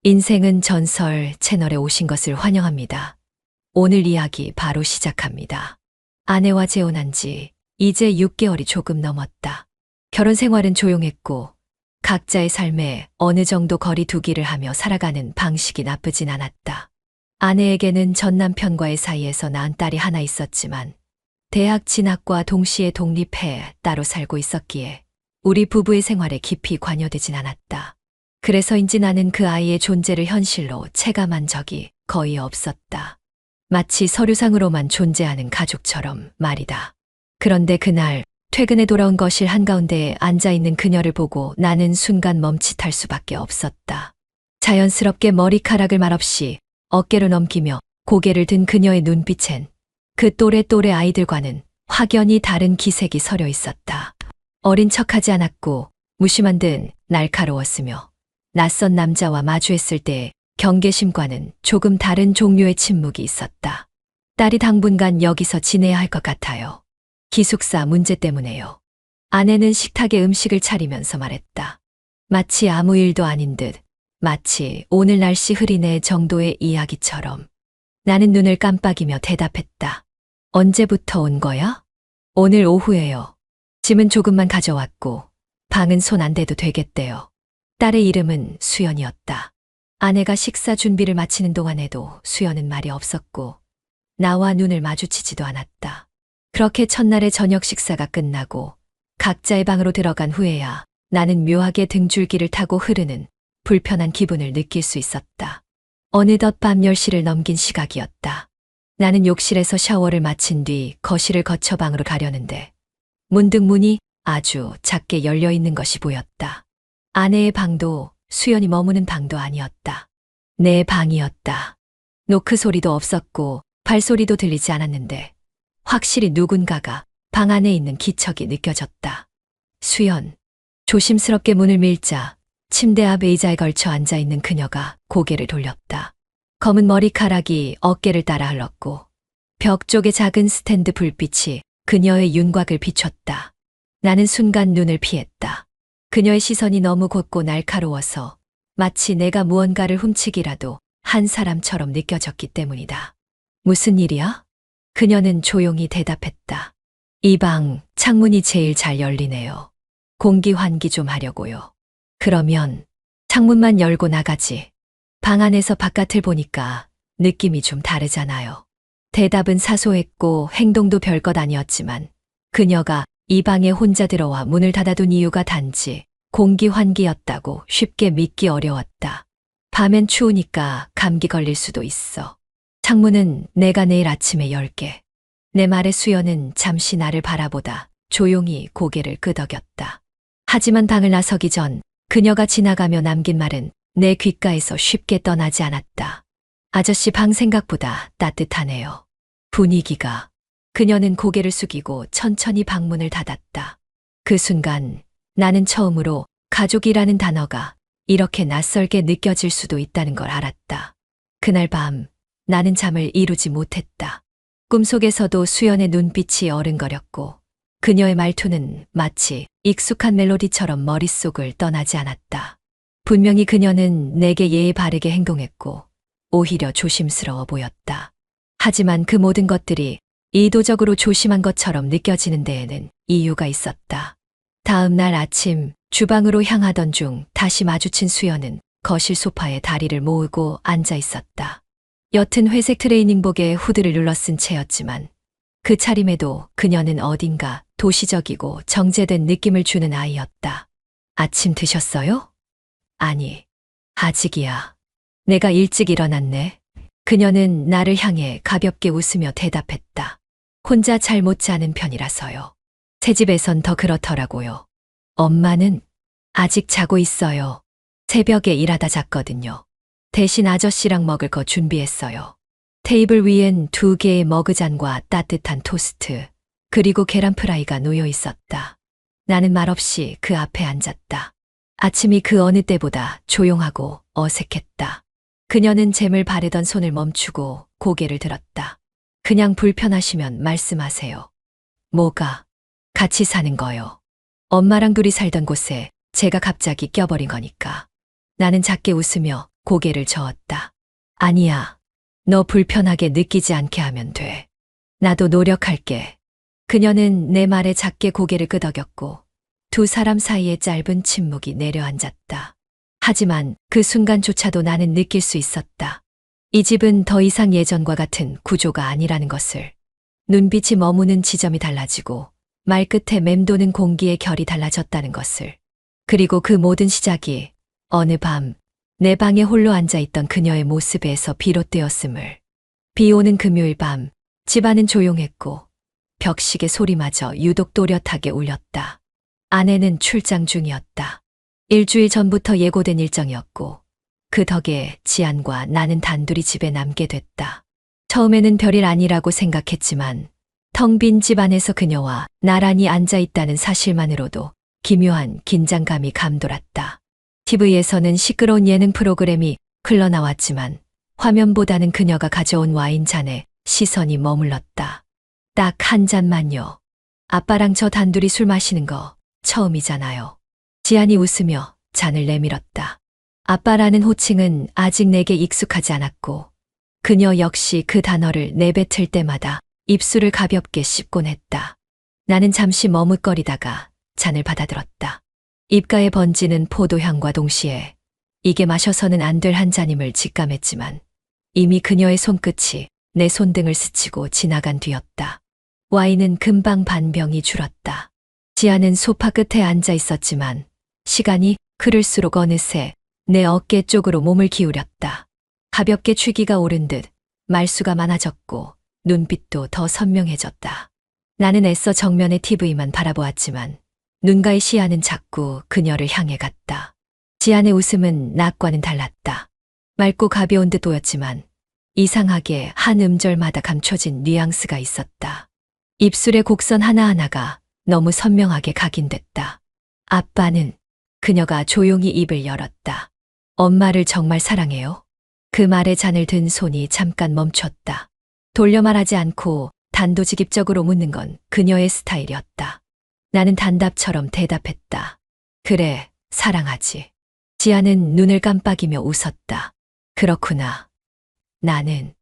인생은 전설 채널에 오신 것을 환영합니다. 오늘 이야기 바로 시작합니다. 아내와 재혼한 지 이제 6개월이 조금 넘었다. 결혼 생활은 조용했고 각자의 삶에 어느 정도 거리 두기를 하며 살아가는 방식이 나쁘진 않았다. 아내에게는 전 남편과의 사이에서 낳은 딸이 하나 있었지만 대학 진학과 동시에 독립해 따로 살고 있었기에 우리 부부의 생활에 깊이 관여되진 않았다. 그래서인지 나는 그 아이의 존재를 현실로 체감한 적이 거의 없었다. 마치 서류상으로만 존재하는 가족처럼 말이다. 그런데 그날 퇴근에 돌아온 거실 한가운데에 앉아있는 그녀를 보고 나는 순간 멈칫할 수밖에 없었다. 자연스럽게 머리카락을 말없이 어깨로 넘기며 고개를 든 그녀의 눈빛엔 그 또래 아이들과는 확연히 다른 기색이 서려 있었다. 어린 척하지 않았고 무심한 듯 날카로웠으며 낯선 남자와 마주했을 때의 경계심과는 조금 다른 종류의 침묵이 있었다. 딸이 당분간 여기서 지내야 할 것 같아요. 기숙사 문제 때문에요. 아내는 식탁에 음식을 차리면서 말했다. 마치 아무 일도 아닌 듯, 마치 오늘 날씨 흐리네 정도의 이야기처럼. 나는 눈을 깜빡이며 대답했다. 언제부터 온 거야? 오늘 오후에요. 짐은 조금만 가져왔고 방은 손 안 대도 되겠대요. 딸의 이름은 수연이었다. 아내가 식사 준비를 마치는 동안에도 수연은 말이 없었고 나와 눈을 마주치지도 않았다. 그렇게 첫날의 저녁 식사가 끝나고 각자의 방으로 들어간 후에야 나는 묘하게 등줄기를 타고 흐르는 불편한 기분을 느낄 수 있었다. 어느덧 밤 10시를 넘긴 시각이었다. 나는 욕실에서 샤워를 마친 뒤 거실을 거쳐 방으로 가려는데 문득 문이 아주 작게 열려 있는 것이 보였다. 아내의 방도 수연이 머무는 방도 아니었다. 내 방이었다. 노크 소리도 없었고 발소리도 들리지 않았는데 확실히 누군가가 방 안에 있는 기척이 느껴졌다. 수연. 조심스럽게 문을 밀자 침대 앞 의자에 걸쳐 앉아있는 그녀가 고개를 돌렸다. 검은 머리카락이 어깨를 따라 흘렀고 벽 쪽의 작은 스탠드 불빛이 그녀의 윤곽을 비췄다. 나는 순간 눈을 피했다. 그녀의 시선이 너무 곧고 날카로워서 마치 내가 무언가를 훔치기라도 한 사람처럼 느껴졌기 때문이다. 무슨 일이야? 그녀는 조용히 대답했다. 이 방 창문이 제일 잘 열리네요. 공기 환기 좀 하려고요. 그러면 창문만 열고 나가지. 방 안에서 바깥을 보니까 느낌이 좀 다르잖아요. 대답은 사소했고 행동도 별것 아니었지만 그녀가 이 방에 혼자 들어와 문을 닫아둔 이유가 단지 공기 환기였다고 쉽게 믿기 어려웠다. 밤엔 추우니까 감기 걸릴 수도 있어. 창문은 내가 내일 아침에 열게. 내 말에 수연은 잠시 나를 바라보다 조용히 고개를 끄덕였다. 하지만 방을 나서기 전 그녀가 지나가며 남긴 말은 내 귓가에서 쉽게 떠나지 않았다. 아저씨 방 생각보다 따뜻하네요. 분위기가. 그녀는 고개를 숙이고 천천히 방문을 닫았다. 그 순간 나는 처음으로 가족이라는 단어가 이렇게 낯설게 느껴질 수도 있다는 걸 알았다. 그날 밤 나는 잠을 이루지 못했다. 꿈속에서도 수연의 눈빛이 어른거렸고 그녀의 말투는 마치 익숙한 멜로디처럼 머릿속을 떠나지 않았다. 분명히 그녀는 내게 예의 바르게 행동했고 오히려 조심스러워 보였다. 하지만 그 모든 것들이 의도적으로 조심한 것처럼 느껴지는 데에는 이유가 있었다. 다음 날 아침 주방으로 향하던 중 다시 마주친 수연은 거실 소파에 다리를 모으고 앉아 있었다. 옅은 회색 트레이닝복에 후드를 눌러쓴 채였지만 그 차림에도 그녀는 어딘가 도시적이고 정제된 느낌을 주는 아이였다. 아침 드셨어요? 아니, 아직이야. 내가 일찍 일어났네. 그녀는 나를 향해 가볍게 웃으며 대답했다. 혼자 잘 못 자는 편이라서요. 새집에선 더 그렇더라고요. 엄마는 아직 자고 있어요. 새벽에 일하다 잤거든요. 대신 아저씨랑 먹을 거 준비했어요. 테이블 위엔 2개의 머그잔과 따뜻한 토스트, 그리고 계란 프라이가 놓여 있었다. 나는 말없이 그 앞에 앉았다. 아침이 그 어느 때보다 조용하고 어색했다. 그녀는 잼을 바르던 손을 멈추고 고개를 들었다. 그냥 불편하시면 말씀하세요. 뭐가? 같이 사는 거요. 엄마랑 둘이 살던 곳에 제가 갑자기 껴버린 거니까. 나는 작게 웃으며 고개를 저었다. 아니야. 너 불편하게 느끼지 않게 하면 돼. 나도 노력할게. 그녀는 내 말에 작게 고개를 끄덕였고 두 사람 사이에 짧은 침묵이 내려앉았다. 하지만 그 순간조차도 나는 느낄 수 있었다. 이 집은 더 이상 예전과 같은 구조가 아니라는 것을. 눈빛이 머무는 지점이 달라지고 말끝에 맴도는 공기의 결이 달라졌다는 것을. 그리고 그 모든 시작이 어느 밤 내 방에 홀로 앉아있던 그녀의 모습에서 비롯되었음을. 비 오는 금요일 밤 집안은 조용했고 벽시계 소리마저 유독 또렷하게 울렸다. 아내는 출장 중이었다. 일주일 전부터 예고된 일정이었고 그 덕에 지안과 나는 단둘이 집에 남게 됐다. 처음에는 별일 아니라고 생각했지만 텅 빈 집안에서 그녀와 나란히 앉아있다는 사실만으로도 기묘한 긴장감이 감돌았다. TV에서는 시끄러운 예능 프로그램이 흘러나왔지만 화면보다는 그녀가 가져온 와인 잔에 시선이 머물렀다. 딱 한 잔만요. 아빠랑 저 단둘이 술 마시는 거 처음이잖아요. 지안이 웃으며 잔을 내밀었다. 아빠라는 호칭은 아직 내게 익숙하지 않았고 그녀 역시 그 단어를 내뱉을 때마다 입술을 가볍게 씹곤 했다. 나는 잠시 머뭇거리다가 잔을 받아들었다. 입가에 번지는 포도향과 동시에 이게 마셔서는 안 될 한 잔임을 직감했지만 이미 그녀의 손끝이 내 손등을 스치고 지나간 뒤였다. 와인은 금방 반 병이 줄었다. 지아는 소파 끝에 앉아 있었지만 시간이 흐를수록 어느새 내 어깨 쪽으로 몸을 기울였다. 가볍게 취기가 오른 듯 말수가 많아졌고 눈빛도 더 선명해졌다. 나는 애써 정면의 TV만 바라보았지만 눈가의 시야는 자꾸 그녀를 향해 갔다. 지안의 웃음은 낮과는 달랐다. 맑고 가벼운 듯 보였지만 이상하게 한 음절마다 감춰진 뉘앙스가 있었다. 입술의 곡선 하나하나가 너무 선명하게 각인됐다. 아빠는. 그녀가 조용히 입을 열었다. 엄마를 정말 사랑해요? 그 말에 잔을 든 손이 잠깐 멈췄다. 돌려 말하지 않고 단도직입적으로 묻는 건 그녀의 스타일이었다. 나는 단답처럼 대답했다. 그래, 사랑하지. 지아는 눈을 깜빡이며 웃었다. 그렇구나. 나는.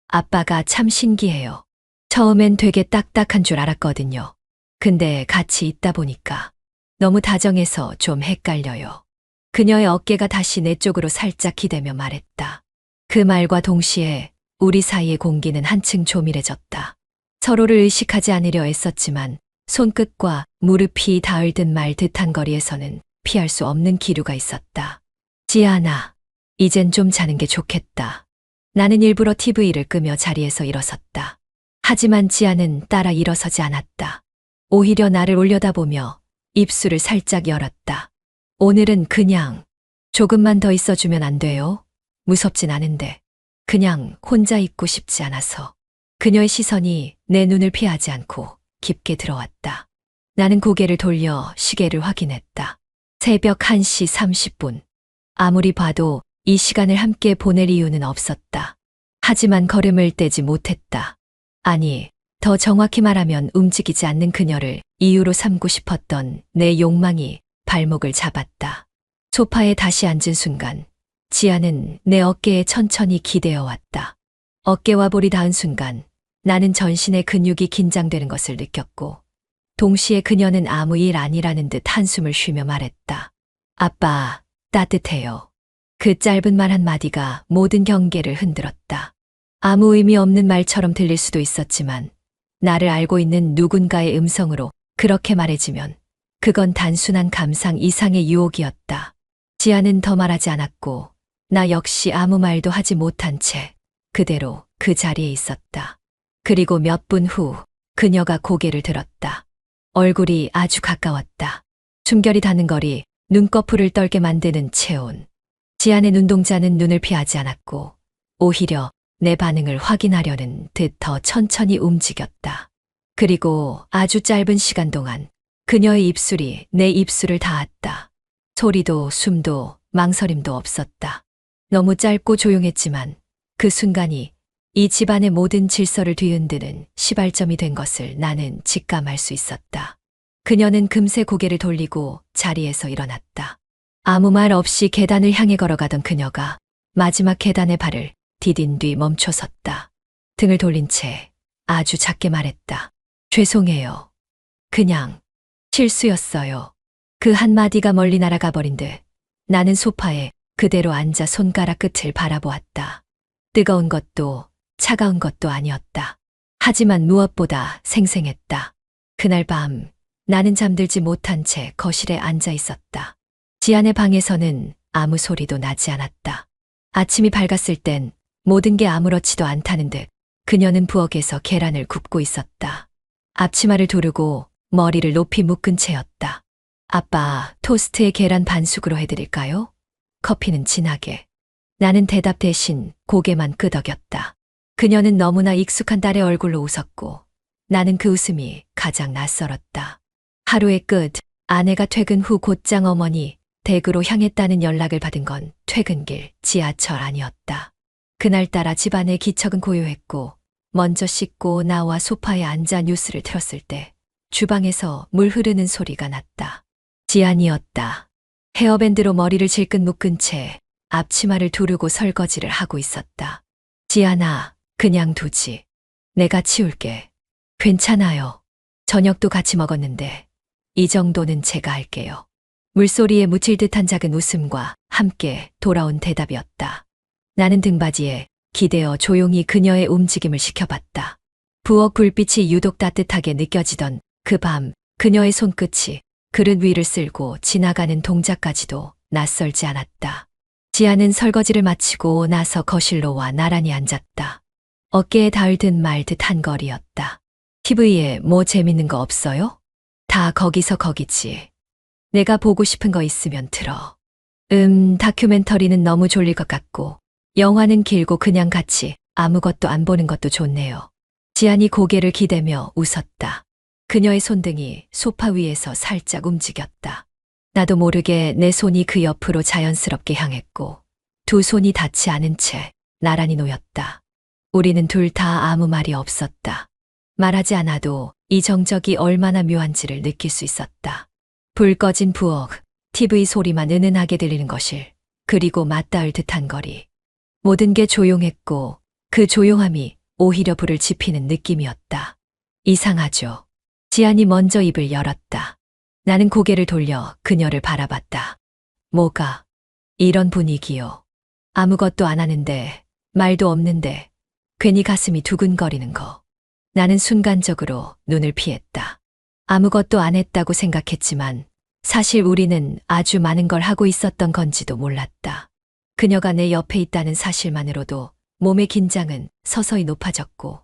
아빠가 참 신기해요. 처음엔 되게 딱딱한 줄 알았거든요. 근데 같이 있다 보니까 너무 다정해서 좀 헷갈려요. 그녀의 어깨가 다시 내 쪽으로 살짝 기대며 말했다. 그 말과 동시에 우리 사이의 공기는 한층 조밀해졌다. 서로를 의식하지 않으려 애썼지만 손끝과 무릎이 닿을 듯 말 듯한 거리에서는 피할 수 없는 기류가 있었다. 지아나, 이젠 좀 자는 게 좋겠다. 나는 일부러 TV를 끄며 자리에서 일어섰다. 하지만 지아는 따라 일어서지 않았다. 오히려 나를 올려다보며 입술을 살짝 열었다. 오늘은 그냥 조금만 더 있어주면 안 돼요? 무섭진 않은데 그냥 혼자 있고 싶지 않아서. 그녀의 시선이 내 눈을 피하지 않고 깊게 들어왔다. 나는 고개를 돌려 시계를 확인했다. 새벽 1시 30분. 아무리 봐도 이 시간을 함께 보낼 이유는 없었다. 하지만 걸음을 떼지 못했다. 아니, 더 정확히 말하면 움직이지 않는 그녀를 이유로 삼고 싶었던 내 욕망이 발목을 잡았다. 소파에 다시 앉은 순간 지아는 내 어깨에 천천히 기대어 왔다. 어깨와 볼이 닿은 순간 나는 전신의 근육이 긴장되는 것을 느꼈고 동시에 그녀는 아무 일 아니라는 듯 한숨을 쉬며 말했다. 아빠, 따뜻해요. 그 짧은 말 한마디가 모든 경계를 흔들었다. 아무 의미 없는 말처럼 들릴 수도 있었지만 나를 알고 있는 누군가의 음성으로 그렇게 말해지면 그건 단순한 감상 이상의 유혹이었다. 지아는 더 말하지 않았고 나 역시 아무 말도 하지 못한 채 그대로 그 자리에 있었다. 그리고 몇 분 후 그녀가 고개를 들었다. 얼굴이 아주 가까웠다. 숨결이 닿는 거리, 눈꺼풀을 떨게 만드는 체온. 지안의 눈동자는 눈을 피하지 않았고 오히려 내 반응을 확인하려는 듯 더 천천히 움직였다. 그리고 아주 짧은 시간 동안 그녀의 입술이 내 입술을 닿았다. 소리도 숨도 망설임도 없었다. 너무 짧고 조용했지만 그 순간이 이 집안의 모든 질서를 뒤흔드는 시발점이 된 것을 나는 직감할 수 있었다. 그녀는 금세 고개를 돌리고 자리에서 일어났다. 아무 말 없이 계단을 향해 걸어가던 그녀가 마지막 계단에 발을 디딘 뒤 멈춰섰다. 등을 돌린 채 아주 작게 말했다. 죄송해요. 그냥 실수였어요. 그 한마디가 멀리 날아가 버린 듯 나는 소파에 그대로 앉아 손가락 끝을 바라보았다. 뜨거운 것도 차가운 것도 아니었다. 하지만 무엇보다 생생했다. 그날 밤 나는 잠들지 못한 채 거실에 앉아 있었다. 지안의 방에서는 아무 소리도 나지 않았다. 아침이 밝았을 땐 모든 게 아무렇지도 않다는 듯 그녀는 부엌에서 계란을 굽고 있었다. 앞치마를 두르고 머리를 높이 묶은 채였다. 아빠, 토스트에 계란 반숙으로 해드릴까요? 커피는 진하게. 나는 대답 대신 고개만 끄덕였다. 그녀는 너무나 익숙한 딸의 얼굴로 웃었고 나는 그 웃음이 가장 낯설었다. 하루의 끝, 아내가 퇴근 후 곧장 어머니 댁으로 향했다는 연락을 받은 건 퇴근길 지하철 안이었다. 그날따라 집안의 기척은 고요했고 먼저 씻고 나와 소파에 앉아 뉴스를 틀었을 때 주방에서 물 흐르는 소리가 났다. 지안이었다. 헤어밴드로 머리를 질끈 묶은 채 앞치마를 두르고 설거지를 하고 있었다. 지안아, 그냥 두지. 내가 치울게. 괜찮아요. 저녁도 같이 먹었는데 이 정도는 제가 할게요. 물소리에 묻힐 듯한 작은 웃음과 함께 돌아온 대답이었다. 나는 등받이에 기대어 조용히 그녀의 움직임을 지켜봤다. 부엌 불빛이 유독 따뜻하게 느껴지던 그 밤 그녀의 손끝이 그릇 위를 쓸고 지나가는 동작까지도 낯설지 않았다. 지아는 설거지를 마치고 나서 거실로 와 나란히 앉았다. 어깨에 닿을 듯 말 듯 한 거리였다. TV에 뭐 재밌는 거 없어요? 다 거기서 거기지. 내가 보고 싶은 거 있으면 틀어. 다큐멘터리는 너무 졸릴 것 같고 영화는 길고 그냥 같이 아무것도 안 보는 것도 좋네요. 지안이 고개를 기대며 웃었다. 그녀의 손등이 소파 위에서 살짝 움직였다. 나도 모르게 내 손이 그 옆으로 자연스럽게 향했고 두 손이 닿지 않은 채 나란히 놓였다. 우리는 둘 다 아무 말이 없었다. 말하지 않아도 이 정적이 얼마나 묘한지를 느낄 수 있었다. 불 꺼진 부엌, TV 소리만 은은하게 들리는 거실, 그리고 맞닿을 듯한 거리. 모든 게 조용했고 그 조용함이 오히려 불을 지피는 느낌이었다. 이상하죠. 지안이 먼저 입을 열었다. 나는 고개를 돌려 그녀를 바라봤다. 뭐가? 이런 분위기요. 아무것도 안 하는데, 말도 없는데, 괜히 가슴이 두근거리는 거. 나는 순간적으로 눈을 피했다. 아무것도 안 했다고 생각했지만 사실 우리는 아주 많은 걸 하고 있었던 건지도 몰랐다. 그녀가 내 옆에 있다는 사실만으로도 몸의 긴장은 서서히 높아졌고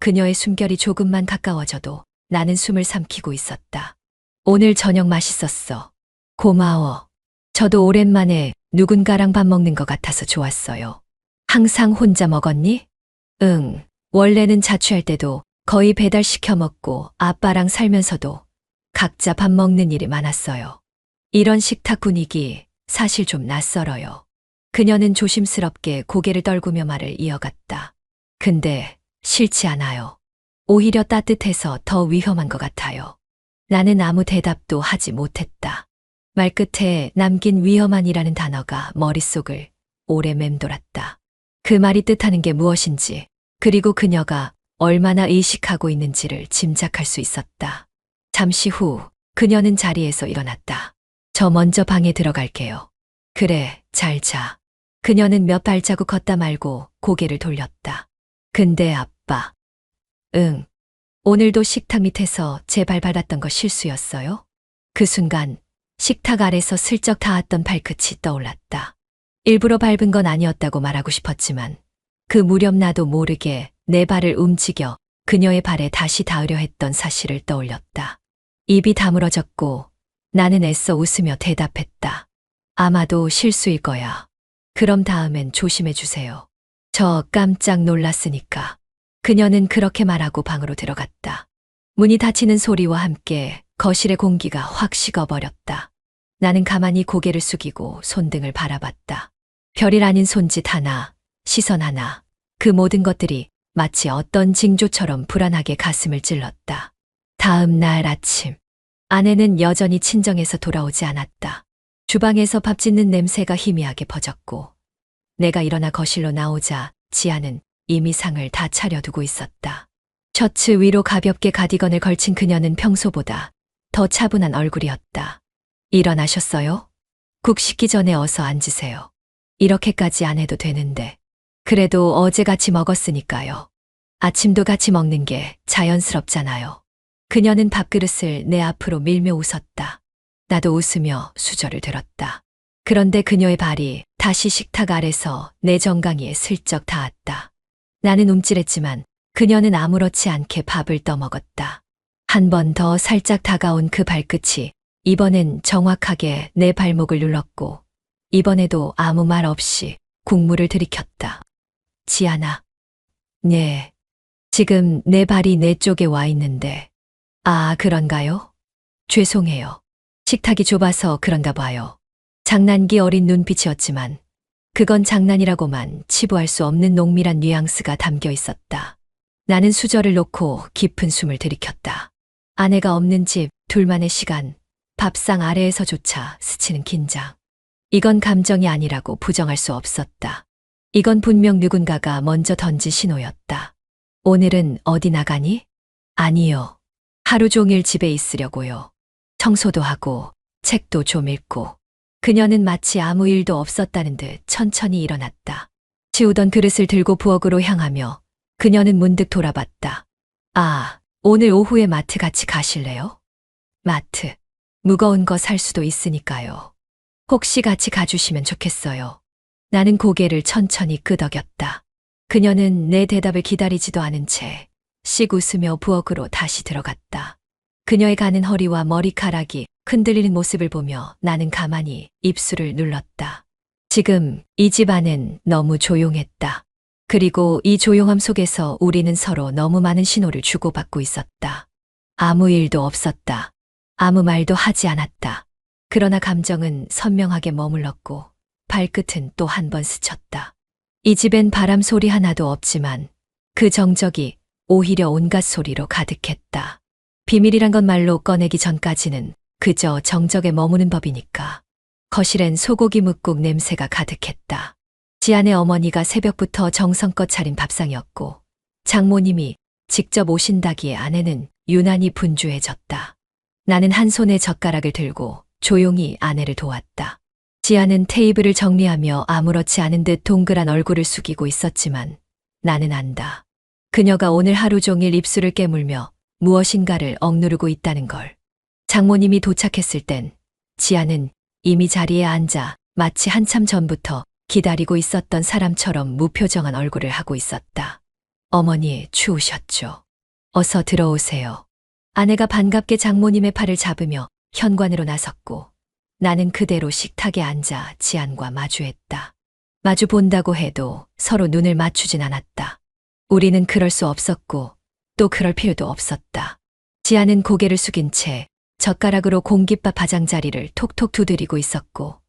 그녀의 숨결이 조금만 가까워져도 나는 숨을 삼키고 있었다. 오늘 저녁 맛있었어. 고마워. 저도 오랜만에 누군가랑 밥 먹는 것 같아서 좋았어요. 항상 혼자 먹었니? 응. 원래는 자취할 때도 거의 배달시켜 먹고 아빠랑 살면서도 각자 밥 먹는 일이 많았어요. 이런 식탁 분위기 사실 좀 낯설어요. 그녀는 조심스럽게 고개를 떨구며 말을 이어갔다. 근데 싫지 않아요. 오히려 따뜻해서 더 위험한 것 같아요. 나는 아무 대답도 하지 못했다. 말끝에 남긴 위험한이라는 단어가 머릿속을 오래 맴돌았다. 그 말이 뜻하는 게 무엇인지, 그리고 그녀가 얼마나 의식하고 있는지를 짐작할 수 있었다. 잠시 후 그녀는 자리에서 일어났다. 저 먼저 방에 들어갈게요. 그래, 잘 자. 그녀는 몇 발자국 걷다 말고 고개를 돌렸다. 근데 아빠. 응. 오늘도 식탁 밑에서 제 발 밟았던 거 실수였어요? 그 순간 식탁 아래서 슬쩍 닿았던 발끝이 떠올랐다. 일부러 밟은 건 아니었다고 말하고 싶었지만 그 무렵 나도 모르게 내 발을 움직여 그녀의 발에 다시 닿으려 했던 사실을 떠올렸다. 입이 다물어졌고 나는 애써 웃으며 대답했다. 아마도 실수일 거야. 그럼 다음엔 조심해 주세요. 저 깜짝 놀랐으니까. 그녀는 그렇게 말하고 방으로 들어갔다. 문이 닫히는 소리와 함께 거실의 공기가 확 식어버렸다. 나는 가만히 고개를 숙이고 손등을 바라봤다. 별일 아닌 손짓 하나, 시선 하나, 그 모든 것들이 마치 어떤 징조처럼 불안하게 가슴을 찔렀다. 다음 날 아침, 아내는 여전히 친정에서 돌아오지 않았다. 주방에서 밥 짓는 냄새가 희미하게 퍼졌고 내가 일어나 거실로 나오자 지아는 이미 상을 다 차려두고 있었다. 셔츠 위로 가볍게 가디건을 걸친 그녀는 평소보다 더 차분한 얼굴이었다. 일어나셨어요? 국 식기 전에 어서 앉으세요. 이렇게까지 안 해도 되는데. 그래도 어제 같이 먹었으니까요. 아침도 같이 먹는 게 자연스럽잖아요. 그녀는 밥그릇을 내 앞으로 밀며 웃었다. 나도 웃으며 수저를 들었다. 그런데 그녀의 발이 다시 식탁 아래서 내 정강이에 슬쩍 닿았다. 나는 움찔했지만 그녀는 아무렇지 않게 밥을 떠먹었다. 한 번 더 살짝 다가온 그 발끝이 이번엔 정확하게 내 발목을 눌렀고 이번에도 아무 말 없이 국물을 들이켰다. 지아나. 네. 지금 내 발이 내 쪽에 와 있는데. 아, 그런가요? 죄송해요. 식탁이 좁아서 그런가 봐요. 장난기 어린 눈빛이었지만 그건 장난이라고만 치부할 수 없는 농밀한 뉘앙스가 담겨 있었다. 나는 수저를 놓고 깊은 숨을 들이켰다. 아내가 없는 집, 둘만의 시간, 밥상 아래에서조차 스치는 긴장. 이건 감정이 아니라고 부정할 수 없었다. 이건 분명 누군가가 먼저 던진 신호였다. 오늘은 어디 나가니? 아니요. 하루 종일 집에 있으려고요. 청소도 하고 책도 좀 읽고. 그녀는 마치 아무 일도 없었다는 듯 천천히 일어났다. 치우던 그릇을 들고 부엌으로 향하며 그녀는 문득 돌아봤다. 아, 오늘 오후에 마트 같이 가실래요? 마트. 무거운 거 살 수도 있으니까요. 혹시 같이 가주시면 좋겠어요. 나는 고개를 천천히 끄덕였다. 그녀는 내 대답을 기다리지도 않은 채 씩 웃으며 부엌으로 다시 들어갔다. 그녀의 가는 허리와 머리카락이 흔들리는 모습을 보며 나는 가만히 입술을 눌렀다. 지금 이 집 안엔 너무 조용했다. 그리고 이 조용함 속에서 우리는 서로 너무 많은 신호를 주고받고 있었다. 아무 일도 없었다. 아무 말도 하지 않았다. 그러나 감정은 선명하게 머물렀고 발끝은 또 한 번 스쳤다. 이 집엔 바람 소리 하나도 없지만 그 정적이 오히려 온갖 소리로 가득했다. 비밀이란 건 말로 꺼내기 전까지는 그저 정적에 머무는 법이니까. 거실엔 소고기 뭇국 냄새가 가득했다. 지안의 어머니가 새벽부터 정성껏 차린 밥상이었고 장모님이 직접 오신다기에 아내는 유난히 분주해졌다. 나는 한 손에 젓가락을 들고 조용히 아내를 도왔다. 지아는 테이블을 정리하며 아무렇지 않은 듯 동그란 얼굴을 숙이고 있었지만 나는 안다. 그녀가 오늘 하루 종일 입술을 깨물며 무엇인가를 억누르고 있다는 걸. 장모님이 도착했을 땐 지아는 이미 자리에 앉아 마치 한참 전부터 기다리고 있었던 사람처럼 무표정한 얼굴을 하고 있었다. 어머니 추우셨죠? 어서 들어오세요. 아내가 반갑게 장모님의 팔을 잡으며 현관으로 나섰고 나는 그대로 식탁에 앉아 지안과 마주했다. 마주 본다고 해도 서로 눈을 맞추진 않았다. 우리는 그럴 수 없었고 또 그럴 필요도 없었다. 지안은 고개를 숙인 채 젓가락으로 공깃밥 가장자리를 톡톡 두드리고 있었고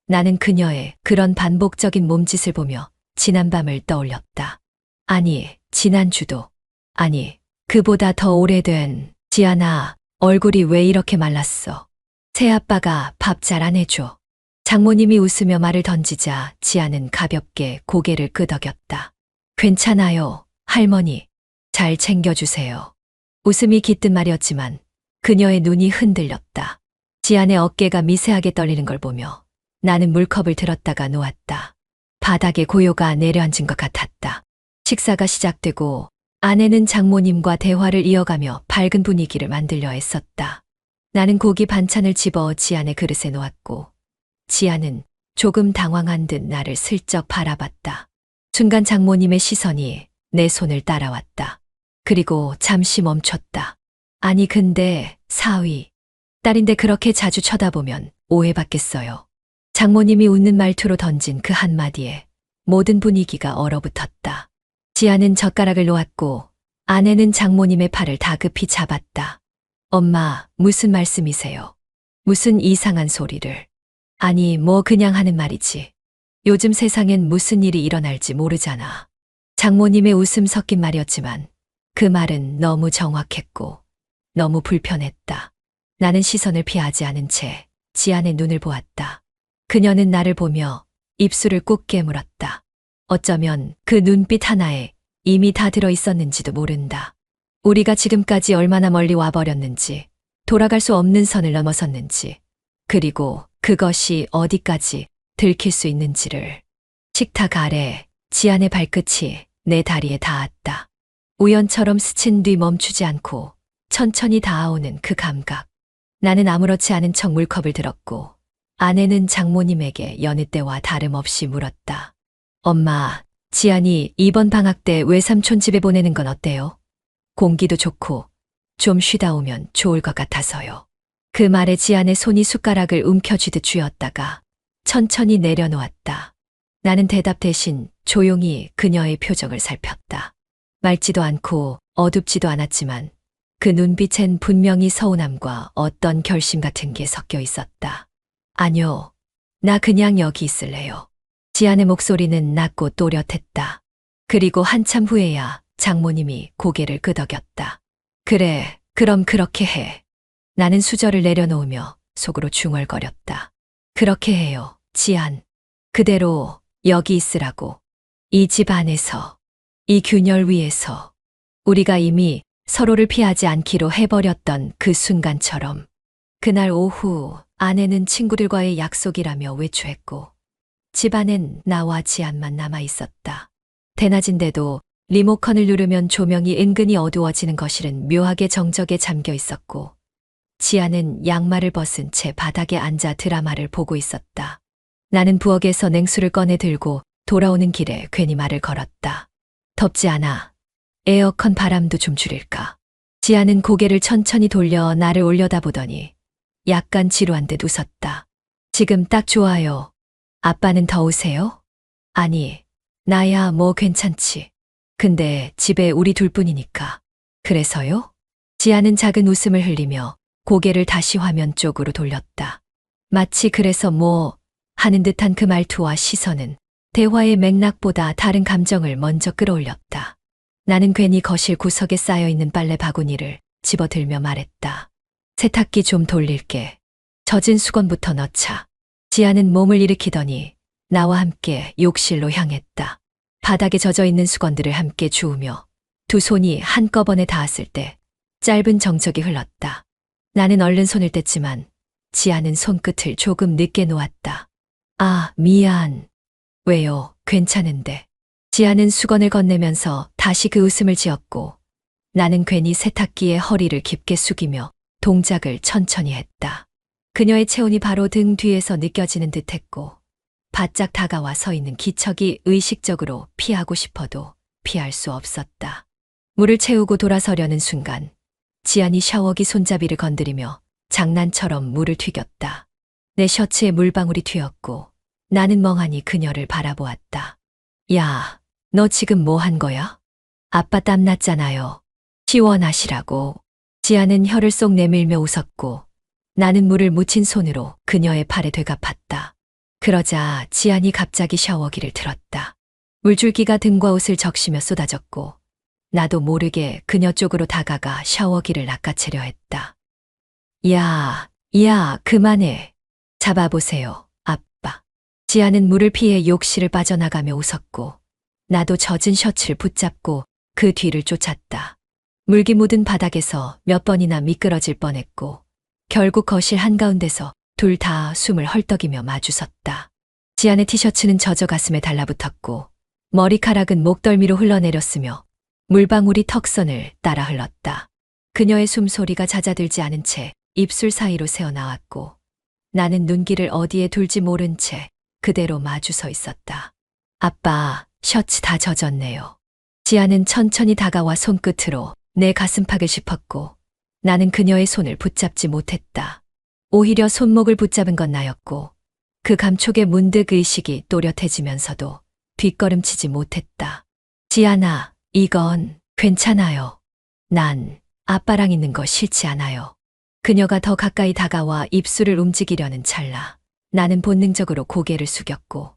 나는 그녀의 그런 반복적인 몸짓을 보며 지난밤을 떠올렸다. 아니, 지난주도. 아니, 그보다 더 오래된. 지안아, 얼굴이 왜 이렇게 말랐어? 새아빠가 밥 잘 안 해줘. 장모님이 웃으며 말을 던지자 지안은 가볍게 고개를 끄덕였다. 괜찮아요, 할머니. 잘 챙겨주세요. 웃음이 깃든 말이었지만 그녀의 눈이 흔들렸다. 지안의 어깨가 미세하게 떨리는 걸 보며 나는 물컵을 들었다가 놓았다. 바닥에 고요가 내려앉은 것 같았다. 식사가 시작되고 아내는 장모님과 대화를 이어가며 밝은 분위기를 만들려 했었다. 나는 고기 반찬을 집어 지안의 그릇에 놓았고 지안은 조금 당황한 듯 나를 슬쩍 바라봤다. 순간 장모님의 시선이 내 손을 따라왔다. 그리고 잠시 멈췄다. 아니 근데 사위, 딸인데 그렇게 자주 쳐다보면 오해받겠어요. 장모님이 웃는 말투로 던진 그 한마디에 모든 분위기가 얼어붙었다. 지아는 젓가락을 놓았고 아내는 장모님의 팔을 다급히 잡았다. 엄마, 무슨 말씀이세요? 무슨 이상한 소리를. 아니, 뭐 그냥 하는 말이지. 요즘 세상엔 무슨 일이 일어날지 모르잖아. 장모님의 웃음 섞인 말이었지만 그 말은 너무 정확했고 너무 불편했다. 나는 시선을 피하지 않은 채 지안의 눈을 보았다. 그녀는 나를 보며 입술을 꾹 깨물었다. 어쩌면 그 눈빛 하나에 이미 다 들어 있었는지도 모른다. 우리가 지금까지 얼마나 멀리 와버렸는지, 돌아갈 수 없는 선을 넘어섰는지, 그리고 그것이 어디까지 들킬 수 있는지를. 식탁 아래 지안의 발끝이 내 다리에 닿았다. 우연처럼 스친 뒤 멈추지 않고 천천히 닿아오는 그 감각. 나는 아무렇지 않은 척 물컵을 들었고 아내는 장모님에게 여느 때와 다름없이 물었다. 엄마, 지안이 이번 방학 때 외삼촌 집에 보내는 건 어때요? 공기도 좋고 좀 쉬다 오면 좋을 것 같아서요. 그 말에 지안의 손이 숟가락을 움켜쥐듯 쥐었다가 천천히 내려놓았다. 나는 대답 대신 조용히 그녀의 표정을 살폈다. 맑지도 않고 어둡지도 않았지만 그 눈빛엔 분명히 서운함과 어떤 결심 같은 게 섞여 있었다. 아니요, 나 그냥 여기 있을래요. 지안의 목소리는 낮고 또렷했다. 그리고 한참 후에야 장모님이 고개를 끄덕였다. 그래, 그럼 그렇게 해. 나는 수저를 내려놓으며 속으로 중얼거렸다. 그렇게 해요, 지안. 그대로 여기 있으라고. 이 집 안에서, 이 균열 위에서 우리가 이미 서로를 피하지 않기로 해버렸던 그 순간처럼. 그날 오후 아내는 친구들과의 약속이라며 외출했고 집안엔 나와 지안만 남아 있었다. 대낮인데도 리모컨을 누르면 조명이 은근히 어두워지는 거실은 묘하게 정적에 잠겨 있었고 지안은 양말을 벗은 채 바닥에 앉아 드라마를 보고 있었다. 나는 부엌에서 냉수를 꺼내 들고 돌아오는 길에 괜히 말을 걸었다. 덥지 않아. 에어컨 바람도 좀 줄일까? 지안은 고개를 천천히 돌려 나를 올려다보더니 약간 지루한 듯 웃었다. 지금 딱 좋아요. 아빠는 더우세요? 아니, 나야 뭐 괜찮지. 근데 집에 우리 둘뿐이니까. 그래서요? 지안은 작은 웃음을 흘리며 고개를 다시 화면 쪽으로 돌렸다. 마치 그래서 뭐 하는 듯한 그 말투와 시선은 대화의 맥락보다 다른 감정을 먼저 끌어올렸다. 나는 괜히 거실 구석에 쌓여있는 빨래 바구니를 집어들며 말했다. 세탁기 좀 돌릴게. 젖은 수건부터 넣자. 지안은 몸을 일으키더니 나와 함께 욕실로 향했다. 바닥에 젖어있는 수건들을 함께 주우며 두 손이 한꺼번에 닿았을 때 짧은 정적이 흘렀다. 나는 얼른 손을 뗐지만 지안은 손끝을 조금 늦게 놓았다. 아, 미안. 왜요? 괜찮은데. 지안은 수건을 건네면서 다시 그 웃음을 지었고 나는 괜히 세탁기에 허리를 깊게 숙이며 동작을 천천히 했다. 그녀의 체온이 바로 등 뒤에서 느껴지는 듯했고 바짝 다가와 서 있는 기척이 의식적으로 피하고 싶어도 피할 수 없었다. 물을 채우고 돌아서려는 순간 지안이 샤워기 손잡이를 건드리며 장난처럼 물을 튀겼다. 내 셔츠에 물방울이 튀었고 나는 멍하니 그녀를 바라보았다. 야, 너 지금 뭐 한 거야? 아빠 땀났잖아요. 시원하시라고. 지안은 혀를 쏙 내밀며 웃었고 나는 물을 묻힌 손으로 그녀의 팔에 되갚았다. 그러자 지안이 갑자기 샤워기를 틀었다. 물줄기가 등과 옷을 적시며 쏟아졌고 나도 모르게 그녀 쪽으로 다가가 샤워기를 낚아채려 했다. 야, 그만해. 잡아보세요, 아빠. 지안은 물을 피해 욕실을 빠져나가며 웃었고 나도 젖은 셔츠를 붙잡고 그 뒤를 쫓았다. 물기 묻은 바닥에서 몇 번이나 미끄러질 뻔했고 결국 거실 한가운데서 둘 다 숨을 헐떡이며 마주섰다. 지안의 티셔츠는 젖어 가슴에 달라붙었고 머리카락은 목덜미로 흘러내렸으며 물방울이 턱선을 따라 흘렀다. 그녀의 숨소리가 잦아들지 않은 채 입술 사이로 새어나왔고 나는 눈길을 어디에 둘지 모른 채 그대로 마주 서 있었다. 아빠, 셔츠 다 젖었네요. 지안은 천천히 다가와 손끝으로 내 가슴팍을 짚었고 나는 그녀의 손을 붙잡지 못했다. 오히려 손목을 붙잡은 건 나였고 그 감촉에 문득 의식이 또렷해지면서도 뒷걸음치지 못했다. 지안아, 이건 괜찮아요. 난 아빠랑 있는 거 싫지 않아요. 그녀가 더 가까이 다가와 입술을 움직이려는 찰나 나는 본능적으로 고개를 숙였고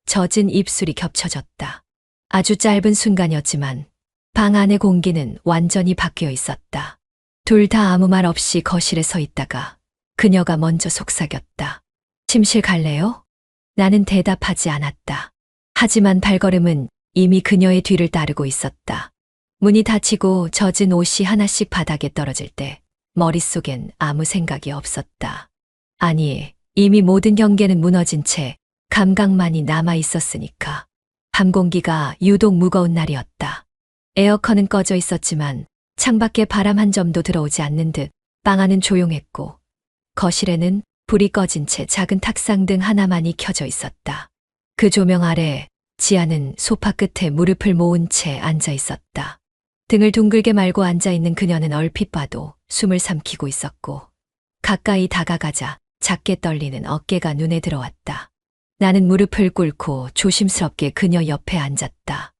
젖은 입술이 겹쳐졌다. 아주 짧은 순간이었지만 방 안의 공기는 완전히 바뀌어 있었다. 둘 다 아무 말 없이 거실에 서 있다가 그녀가 먼저 속삭였다. 침실 갈래요? 나는 대답하지 않았다. 하지만 발걸음은 이미 그녀의 뒤를 따르고 있었다. 문이 닫히고 젖은 옷이 하나씩 바닥에 떨어질 때 머릿속엔 아무 생각이 없었다. 아니, 이미 모든 경계는 무너진 채 감각만이 남아 있었으니까. 밤 공기가 유독 무거운 날이었다. 에어컨은 꺼져 있었지만 창밖에 바람 한 점도 들어오지 않는 듯 방 안은 조용했고 거실에는 불이 꺼진 채 작은 탁상등 하나만이 켜져 있었다. 그 조명 아래 지아는 소파 끝에 무릎을 모은 채 앉아 있었다. 등을 둥글게 말고 앉아 있는 그녀는 얼핏 봐도 숨을 삼키고 있었고 가까이 다가가자 작게 떨리는 어깨가 눈에 들어왔다. 나는 무릎을 꿇고 조심스럽게 그녀 옆에 앉았다.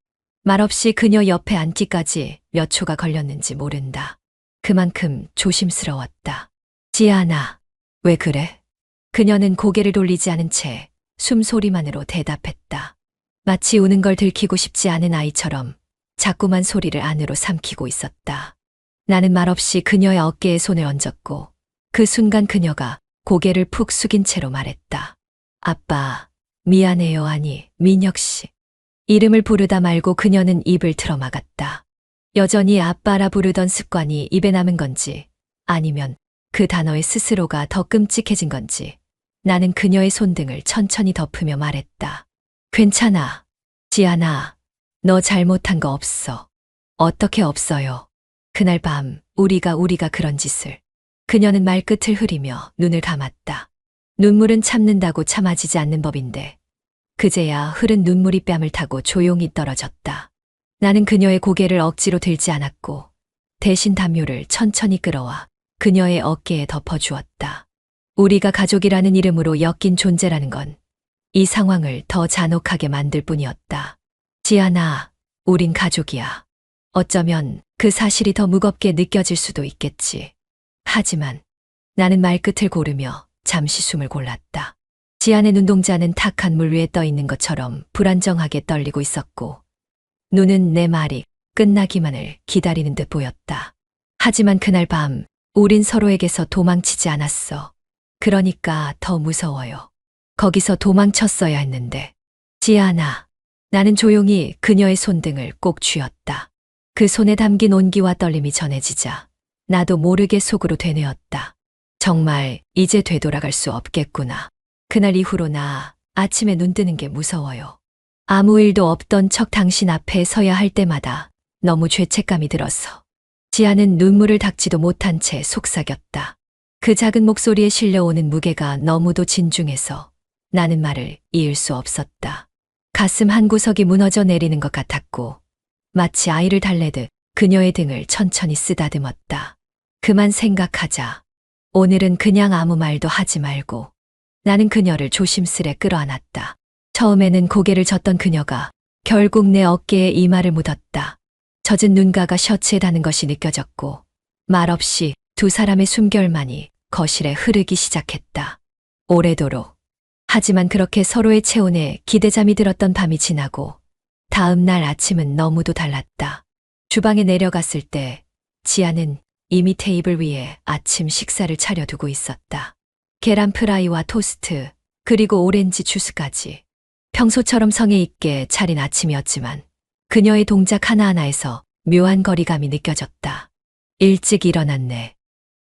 말없이 그녀 옆에 앉기까지 몇 초가 걸렸는지 모른다. 그만큼 조심스러웠다. 지아나, 왜 그래? 그녀는 고개를 돌리지 않은 채 숨소리만으로 대답했다. 마치 우는 걸 들키고 싶지 않은 아이처럼 자꾸만 소리를 안으로 삼키고 있었다. 나는 말없이 그녀의 어깨에 손을 얹었고 그 순간 그녀가 고개를 푹 숙인 채로 말했다. 아빠, 미안해요. 아니, 민혁 씨. 이름을 부르다 말고 그녀는 입을 틀어막았다. 여전히 아빠라 부르던 습관이 입에 남은 건지 아니면 그 단어의 스스로가 더 끔찍해진 건지 나는 그녀의 손등을 천천히 덮으며 말했다. 괜찮아. 지아나, 너 잘못한 거 없어. 어떻게 없어요? 그날 밤 우리가 그런 짓을. 그녀는 말끝을 흐리며 눈을 감았다. 눈물은 참는다고 참아지지 않는 법인데 그제야 흐른 눈물이 뺨을 타고 조용히 떨어졌다. 나는 그녀의 고개를 억지로 들지 않았고 대신 담요를 천천히 끌어와 그녀의 어깨에 덮어주었다. 우리가 가족이라는 이름으로 엮인 존재라는 건 이 상황을 더 잔혹하게 만들 뿐이었다. 지아나, 우린 가족이야. 어쩌면 그 사실이 더 무겁게 느껴질 수도 있겠지. 하지만 나는 말끝을 고르며 잠시 숨을 골랐다. 지안의 눈동자는 탁한 물 위에 떠 있는 것처럼 불안정하게 떨리고 있었고 눈은 내 말이 끝나기만을 기다리는 듯 보였다. 하지만 그날 밤 우린 서로에게서 도망치지 않았어. 그러니까 더 무서워요. 거기서 도망쳤어야 했는데. 지아나, 나는 조용히 그녀의 손등을 꼭 쥐었다. 그 손에 담긴 온기와 떨림이 전해지자 나도 모르게 속으로 되뇌었다. 정말 이제 되돌아갈 수 없겠구나. 그날 이후로 나 아침에 눈 뜨는 게 무서워요. 아무 일도 없던 척 당신 앞에 서야 할 때마다 너무 죄책감이 들어서. 지아는 눈물을 닦지도 못한 채 속삭였다. 그 작은 목소리에 실려오는 무게가 너무도 진중해서 나는 말을 이을 수 없었다. 가슴 한 구석이 무너져 내리는 것 같았고 마치 아이를 달래듯 그녀의 등을 천천히 쓰다듬었다. 그만 생각하자. 오늘은 그냥 아무 말도 하지 말고. 나는 그녀를 조심스레 끌어안았다. 처음에는 고개를 젓던 그녀가 결국 내 어깨에 이마를 묻었다. 젖은 눈가가 셔츠에 닿는 것이 느껴졌고 말없이 두 사람의 숨결만이 거실에 흐르기 시작했다. 오래도록. 하지만 그렇게 서로의 체온에 기대잠이 들었던 밤이 지나고 다음 날 아침은 너무도 달랐다. 주방에 내려갔을 때 지아는 이미 테이블 위에 아침 식사를 차려두고 있었다. 계란 프라이와 토스트, 그리고 오렌지 주스까지. 평소처럼 성의 있게 차린 아침이었지만 그녀의 동작 하나하나에서 묘한 거리감이 느껴졌다. 일찍 일어났네.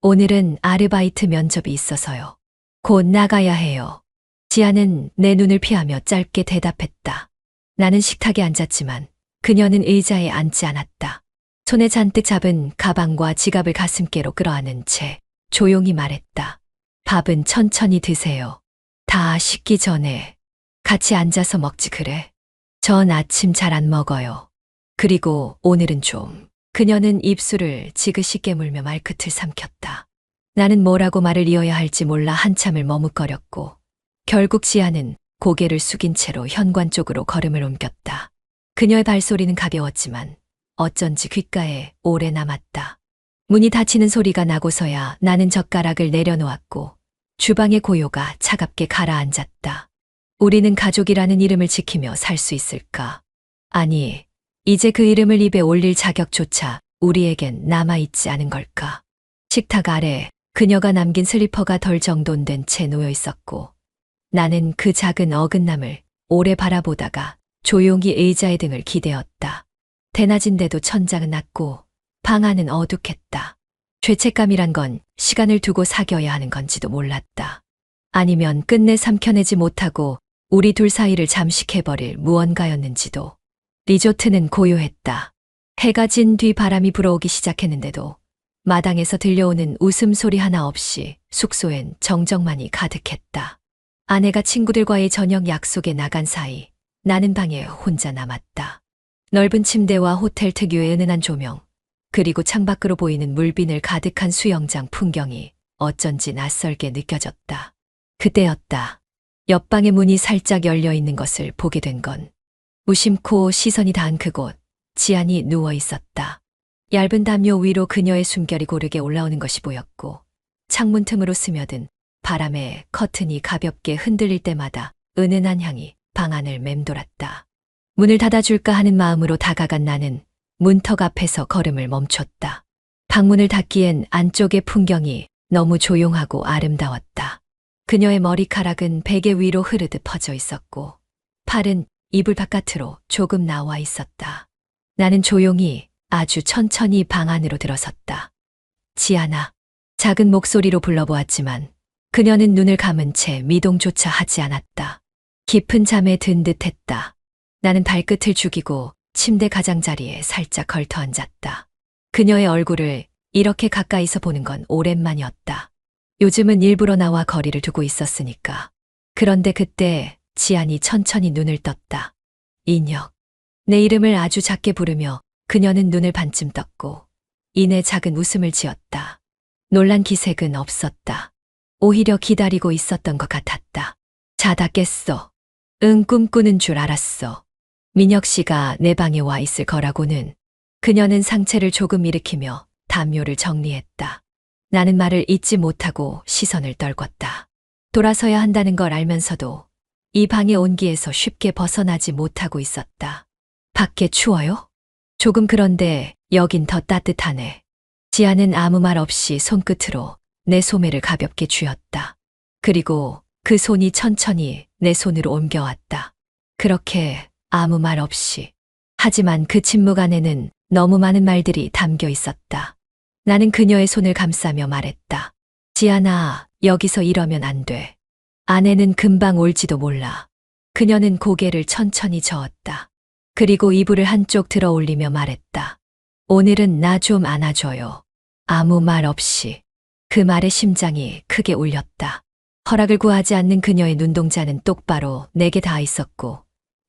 오늘은 아르바이트 면접이 있어서요. 곧 나가야 해요. 지아는 내 눈을 피하며 짧게 대답했다. 나는 식탁에 앉았지만 그녀는 의자에 앉지 않았다. 손에 잔뜩 잡은 가방과 지갑을 가슴께로 끌어안은 채 조용히 말했다. 밥은 천천히 드세요. 다 식기 전에 같이 앉아서 먹지 그래. 전 아침 잘 안 먹어요. 그리고 오늘은 좀. 그녀는 입술을 지그시 깨물며 말끝을 삼켰다. 나는 뭐라고 말을 이어야 할지 몰라 한참을 머뭇거렸고 결국 지아는 고개를 숙인 채로 현관 쪽으로 걸음을 옮겼다. 그녀의 발소리는 가벼웠지만 어쩐지 귓가에 오래 남았다. 문이 닫히는 소리가 나고서야 나는 젓가락을 내려놓았고 주방의 고요가 차갑게 가라앉았다. 우리는 가족이라는 이름을 지키며 살 수 있을까? 아니, 이제 그 이름을 입에 올릴 자격조차 우리에겐 남아있지 않은 걸까? 식탁 아래 그녀가 남긴 슬리퍼가 덜 정돈된 채 놓여 있었고 나는 그 작은 어긋남을 오래 바라보다가 조용히 의자의 등을 기대었다. 대낮인데도 천장은 낮고 방 안은 어둑했다. 죄책감이란 건 시간을 두고 사겨야 하는 건지도 몰랐다. 아니면 끝내 삼켜내지 못하고 우리 둘 사이를 잠식해버릴 무언가였는지도. 리조트는 고요했다. 해가 진 뒤 바람이 불어오기 시작했는데도 마당에서 들려오는 웃음소리 하나 없이 숙소엔 정적만이 가득했다. 아내가 친구들과의 저녁 약속에 나간 사이 나는 방에 혼자 남았다. 넓은 침대와 호텔 특유의 은은한 조명, 그리고 창밖으로 보이는 물비늘 가득한 수영장 풍경이 어쩐지 낯설게 느껴졌다. 그때였다. 옆방의 문이 살짝 열려 있는 것을 보게 된 건. 무심코 시선이 닿은 그곳, 지안이 누워 있었다. 얇은 담요 위로 그녀의 숨결이 고르게 올라오는 것이 보였고, 창문 틈으로 스며든 바람에 커튼이 가볍게 흔들릴 때마다 은은한 향이 방 안을 맴돌았다. 문을 닫아줄까 하는 마음으로 다가간 나는 문턱 앞에서 걸음을 멈췄다. 방문을 닫기엔 안쪽의 풍경이 너무 조용하고 아름다웠다. 그녀의 머리카락은 베개 위로 흐르듯 퍼져 있었고, 팔은 이불 바깥으로 조금 나와 있었다. 나는 조용히 아주 천천히 방 안으로 들어섰다. 지안아. 작은 목소리로 불러보았지만 그녀는 눈을 감은 채 미동조차 하지 않았다. 깊은 잠에 든 듯했다. 나는 발끝을 죽이고 침대 가장자리에 살짝 걸터 앉았다. 그녀의 얼굴을 이렇게 가까이서 보는 건 오랜만이었다. 요즘은 일부러 나와 거리를 두고 있었으니까. 그런데 그때 지안이 천천히 눈을 떴다. 인혁. 내 이름을 아주 작게 부르며 그녀는 눈을 반쯤 떴고 이내 작은 웃음을 지었다. 놀란 기색은 없었다. 오히려 기다리고 있었던 것 같았다. 자다 깼어. 응, 꿈꾸는 줄 알았어. 민혁 씨가 내 방에 와 있을 거라고는. 그녀는 상체를 조금 일으키며 담요를 정리했다. 나는 말을 잇지 못하고 시선을 떨궜다. 돌아서야 한다는 걸 알면서도 이 방의 온기에서 쉽게 벗어나지 못하고 있었다. 밖에 추워요? 조금. 그런데 여긴 더 따뜻하네. 지아는 아무 말 없이 손끝으로 내 소매를 가볍게 쥐었다. 그리고 그 손이 천천히 내 손으로 옮겨왔다. 그렇게 아무 말 없이. 하지만 그 침묵 안에는 너무 많은 말들이 담겨 있었다. 나는 그녀의 손을 감싸며 말했다. 지아나, 여기서 이러면 안 돼. 아내는 금방 올지도 몰라. 그녀는 고개를 천천히 저었다. 그리고 이불을 한쪽 들어 올리며 말했다. 오늘은 나 좀 안아줘요. 아무 말 없이. 그 말에 심장이 크게 울렸다. 허락을 구하지 않는 그녀의 눈동자는 똑바로 내게 닿아 있었고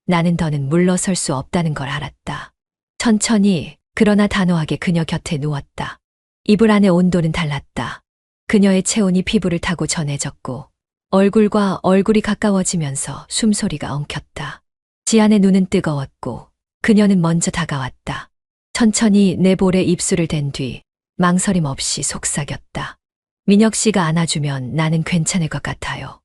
나는 더는 물러설 수 없다는 걸 알았다. 천천히 그러나 단호하게 그녀 곁에 누웠다. 이불 안의 온도는 달랐다. 그녀의 체온이 피부를 타고 전해졌고 얼굴과 얼굴이 가까워지면서 숨소리가 엉켰다. 지안의 눈은 뜨거웠고 그녀는 먼저 다가왔다. 천천히 내 볼에 입술을 댄 뒤 망설임 없이 속삭였다. 민혁 씨가 안아주면 나는 괜찮을 것 같아요.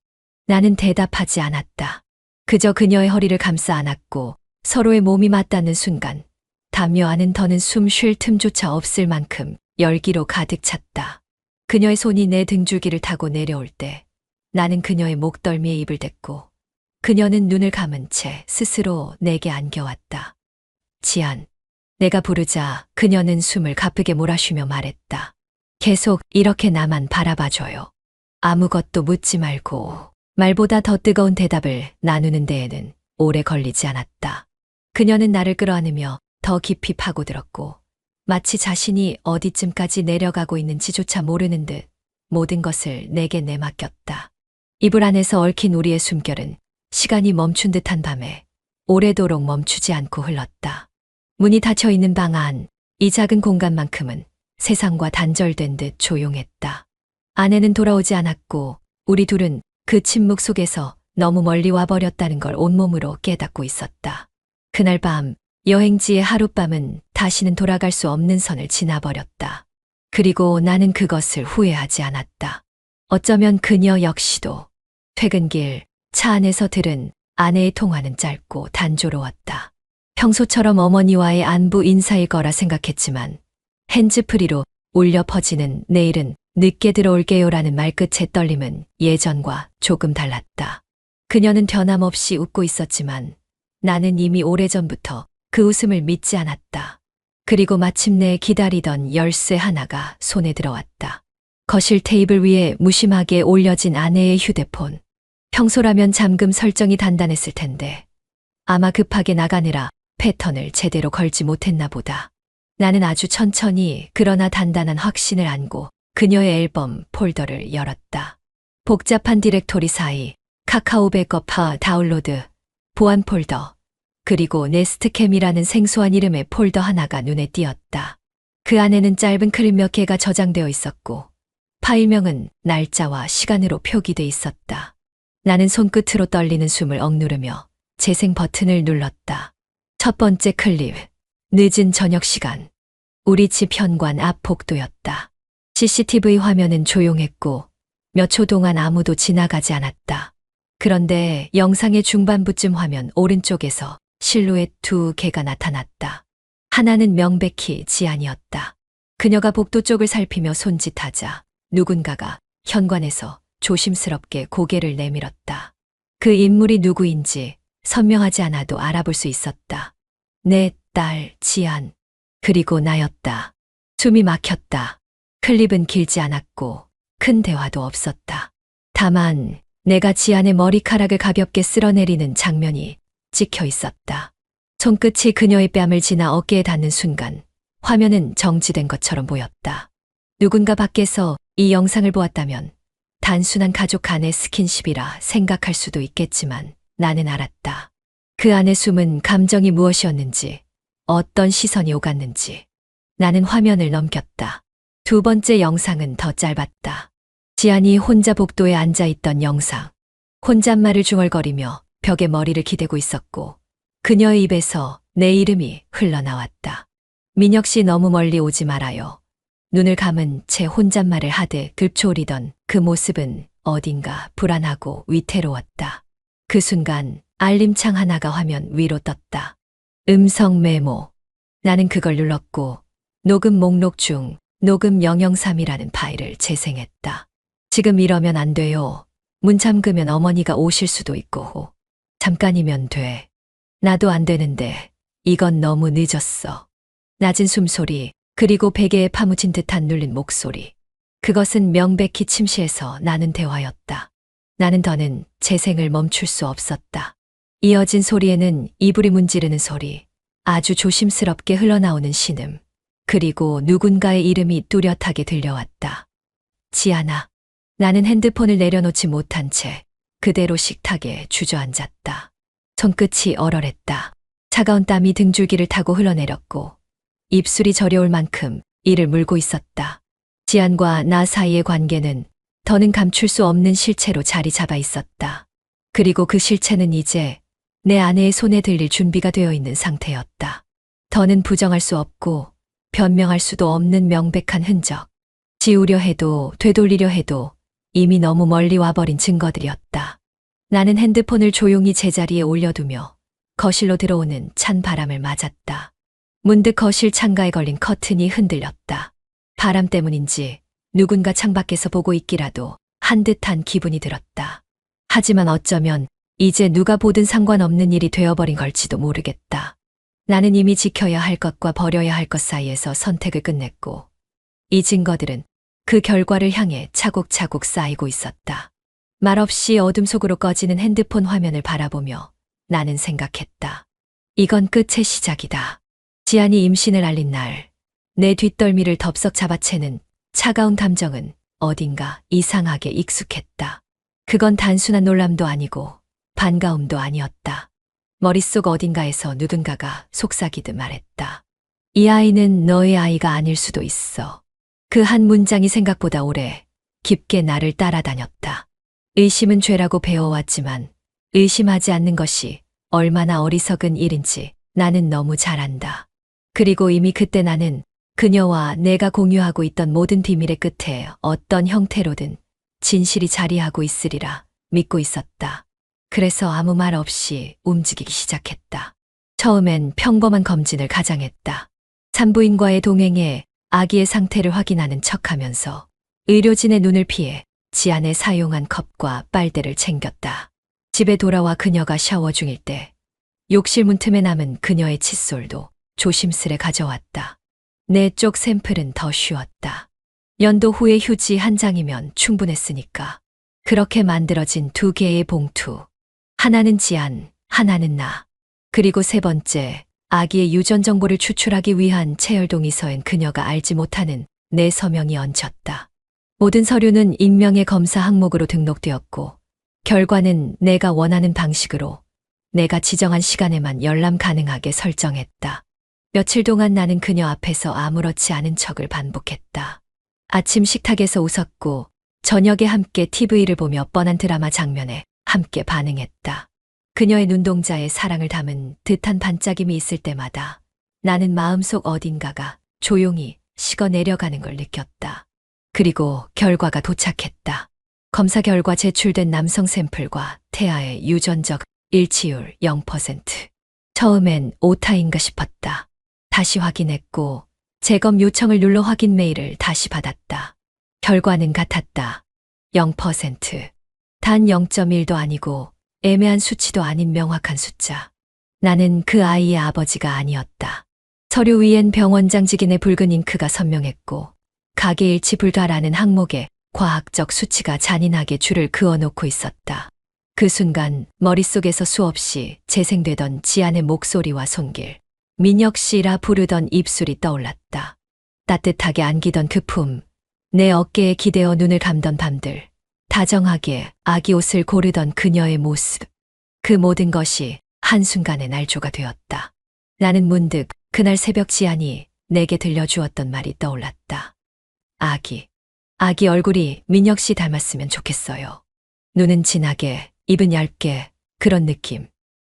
나는 대답하지 않았다. 그저 그녀의 허리를 감싸 안았고 서로의 몸이 맞닿는 순간 담요 안은 더는 숨 쉴 틈조차 없을 만큼 열기로 가득 찼다. 그녀의 손이 내 등줄기를 타고 내려올 때 나는 그녀의 목덜미에 입을 댔고 그녀는 눈을 감은 채 스스로 내게 안겨왔다. 지안. 내가 부르자 그녀는 숨을 가쁘게 몰아쉬며 말했다. 계속 이렇게 나만 바라봐줘요. 아무것도 묻지 말고. 말보다 더 뜨거운 대답을 나누는 데에는 오래 걸리지 않았다. 그녀는 나를 끌어안으며 더 깊이 파고들었고 마치 자신이 어디쯤까지 내려가고 있는지조차 모르는 듯 모든 것을 내게 내맡겼다. 이불 안에서 얽힌 우리의 숨결은 시간이 멈춘 듯한 밤에 오래도록 멈추지 않고 흘렀다. 문이 닫혀있는 방 안, 이 작은 공간만큼은 세상과 단절된 듯 조용했다. 아내는 돌아오지 않았고 우리 둘은 그 침묵 속에서 너무 멀리 와버렸다는 걸 온몸으로 깨닫고 있었다. 그날 밤 여행지의 하룻밤은 다시는 돌아갈 수 없는 선을 지나버렸다. 그리고 나는 그것을 후회하지 않았다. 어쩌면 그녀 역시도. 퇴근길 차 안에서 들은 아내의 통화는 짧고 단조로웠다. 평소처럼 어머니와의 안부 인사일 거라 생각했지만 핸즈프리로 울려 퍼지는 내일은 늦게 들어올게요라는 말끝의 떨림은 예전과 조금 달랐다. 그녀는 변함없이 웃고 있었지만 나는 이미 오래전부터 그 웃음을 믿지 않았다. 그리고 마침내 기다리던 열쇠 하나가 손에 들어왔다. 거실 테이블 위에 무심하게 올려진 아내의 휴대폰. 평소라면 잠금 설정이 단단했을 텐데 아마 급하게 나가느라 패턴을 제대로 걸지 못했나 보다. 나는 아주 천천히 그러나 단단한 확신을 안고 그녀의 앨범 폴더를 열었다. 복잡한 디렉토리 사이 카카오 백업파 다운로드, 보안 폴더, 그리고 네스트캠이라는 생소한 이름의 폴더 하나가 눈에 띄었다. 그 안에는 짧은 글 몇 개가 저장되어 있었고 파일명은 날짜와 시간으로 표기돼 있었다. 나는 손끝으로 떨리는 숨을 억누르며 재생 버튼을 눌렀다. 첫 번째 클립, 늦은 저녁 시간. 우리 집 현관 앞 복도였다. CCTV 화면은 조용했고 몇 초 동안 아무도 지나가지 않았다. 그런데 영상의 중반부쯤 화면 오른쪽에서 실루엣 두 개가 나타났다. 하나는 명백히 지안이었다. 그녀가 복도 쪽을 살피며 손짓하자 누군가가 현관에서 조심스럽게 고개를 내밀었다. 그 인물이 누구인지 선명하지 않아도 알아볼 수 있었다. 내 딸 지안, 그리고 나였다. 숨이 막혔다. 클립은 길지 않았고 큰 대화도 없었다. 다만 내가 지안의 머리카락을 가볍게 쓸어내리는 장면이 찍혀 있었다. 손끝이 그녀의 뺨을 지나 어깨에 닿는 순간 화면은 정지된 것처럼 보였다. 누군가 밖에서 이 영상을 보았다면 단순한 가족 간의 스킨십이라 생각할 수도 있겠지만 나는 알았다. 그 안에 숨은 감정이 무엇이었는지, 어떤 시선이 오갔는지. 나는 화면을 넘겼다. 두 번째 영상은 더 짧았다. 지안이 혼자 복도에 앉아있던 영상. 혼잣말을 중얼거리며 벽에 머리를 기대고 있었고 그녀의 입에서 내 이름이 흘러나왔다. 민혁 씨 너무 멀리 오지 말아요. 눈을 감은 채 혼잣말을 하듯 읊조리던 그 모습은 어딘가 불안하고 위태로웠다. 그 순간 알림창 하나가 화면 위로 떴다. 음성 메모. 나는 그걸 눌렀고 녹음 목록 중 녹음 003이라는 파일을 재생했다. 지금 이러면 안 돼요. 문 잠그면 어머니가 오실 수도 있고. 잠깐이면 돼. 나도 안 되는데 이건 너무 늦었어. 낮은 숨소리, 그리고 베개에 파묻힌 듯한 눌린 목소리. 그것은 명백히 침시에서 나는 대화였다. 나는 더는 재생을 멈출 수 없었다. 이어진 소리에는 이불이 문지르는 소리, 아주 조심스럽게 흘러나오는 신음, 그리고 누군가의 이름이 뚜렷하게 들려왔다. 지안아. 나는 핸드폰을 내려놓지 못한 채 그대로 식탁에 주저앉았다. 손끝이 얼얼했다. 차가운 땀이 등줄기를 타고 흘러내렸고 입술이 저려올 만큼 이를 물고 있었다. 지안과 나 사이의 관계는 더는 감출 수 없는 실체로 자리 잡아 있었다. 그리고 그 실체는 이제 내 아내의 손에 들릴 준비가 되어 있는 상태였다. 더는 부정할 수 없고 변명할 수도 없는 명백한 흔적. 지우려 해도 되돌리려 해도 이미 너무 멀리 와버린 증거들이었다. 나는 핸드폰을 조용히 제자리에 올려두며 거실로 들어오는 찬 바람을 맞았다. 문득 거실 창가에 걸린 커튼이 흔들렸다. 바람 때문인지 누군가 창밖에서 보고 있기라도 한 듯한 기분이 들었다. 하지만 어쩌면 이제 누가 보든 상관없는 일이 되어버린 걸지도 모르겠다. 나는 이미 지켜야 할 것과 버려야 할 것 사이에서 선택을 끝냈고 이 증거들은 그 결과를 향해 차곡차곡 쌓이고 있었다. 말없이 어둠 속으로 꺼지는 핸드폰 화면을 바라보며 나는 생각했다. 이건 끝의 시작이다. 지안이 임신을 알린 날, 내 뒷덜미를 덥석 잡아채는 차가운 감정은 어딘가 이상하게 익숙했다. 그건 단순한 놀람도 아니고 반가움도 아니었다. 머릿속 어딘가에서 누군가가 속삭이듯 말했다. 이 아이는 너의 아이가 아닐 수도 있어. 그 한 문장이 생각보다 오래 깊게 나를 따라다녔다. 의심은 죄라고 배워왔지만 의심하지 않는 것이 얼마나 어리석은 일인지 나는 너무 잘 안다. 그리고 이미 그때 나는 그녀와 내가 공유하고 있던 모든 비밀의 끝에 어떤 형태로든 진실이 자리하고 있으리라 믿고 있었다. 그래서 아무 말 없이 움직이기 시작했다. 처음엔 평범한 검진을 가장했다. 산부인과의 동행에 아기의 상태를 확인하는 척하면서 의료진의 눈을 피해 지안에 사용한 컵과 빨대를 챙겼다. 집에 돌아와 그녀가 샤워 중일 때 욕실 문틈에 남은 그녀의 칫솔도 조심스레 가져왔다. 내 쪽 샘플은 더 쉬웠다. 연도 후의 휴지 한 장이면 충분했으니까. 그렇게 만들어진 두 개의 봉투. 하나는 지안, 하나는 나. 그리고 세 번째, 아기의 유전 정보를 추출하기 위한 체열 동의서엔 그녀가 알지 못하는 내 서명이 얹혔다. 모든 서류는 익명의 검사 항목으로 등록되었고, 결과는 내가 원하는 방식으로 내가 지정한 시간에만 열람 가능하게 설정했다. 며칠 동안 나는 그녀 앞에서 아무렇지 않은 척을 반복했다. 아침 식탁에서 웃었고, 저녁에 함께 TV를 보며 뻔한 드라마 장면에 함께 반응했다. 그녀의 눈동자에 사랑을 담은 듯한 반짝임이 있을 때마다 나는 마음속 어딘가가 조용히 식어 내려가는 걸 느꼈다. 그리고 결과가 도착했다. 검사 결과 제출된 남성 샘플과 태아의 유전적 일치율 0%. 처음엔 오타인가 싶었다. 다시 확인했고 재검 요청을 눌러 확인 메일을 다시 받았다. 결과는 같았다. 0%. 단 0.1도 아니고 애매한 수치도 아닌 명확한 숫자. 나는 그 아이의 아버지가 아니었다. 서류 위엔 병원장직인의 붉은 잉크가 선명했고 가계 일치 불가라는 항목에 과학적 수치가 잔인하게 줄을 그어놓고 있었다. 그 순간 머릿속에서 수없이 재생되던 지안의 목소리와 손길, 민혁 씨라 부르던 입술이 떠올랐다. 따뜻하게 안기던 그 품, 내 어깨에 기대어 눈을 감던 밤들, 다정하게 아기 옷을 고르던 그녀의 모습. 그 모든 것이 한순간에 날조가 되었다. 나는 문득 그날 새벽 지안이 내게 들려주었던 말이 떠올랐다. 아기 얼굴이 민혁 씨 닮았으면 좋겠어요. 눈은 진하게, 입은 얇게, 그런 느낌.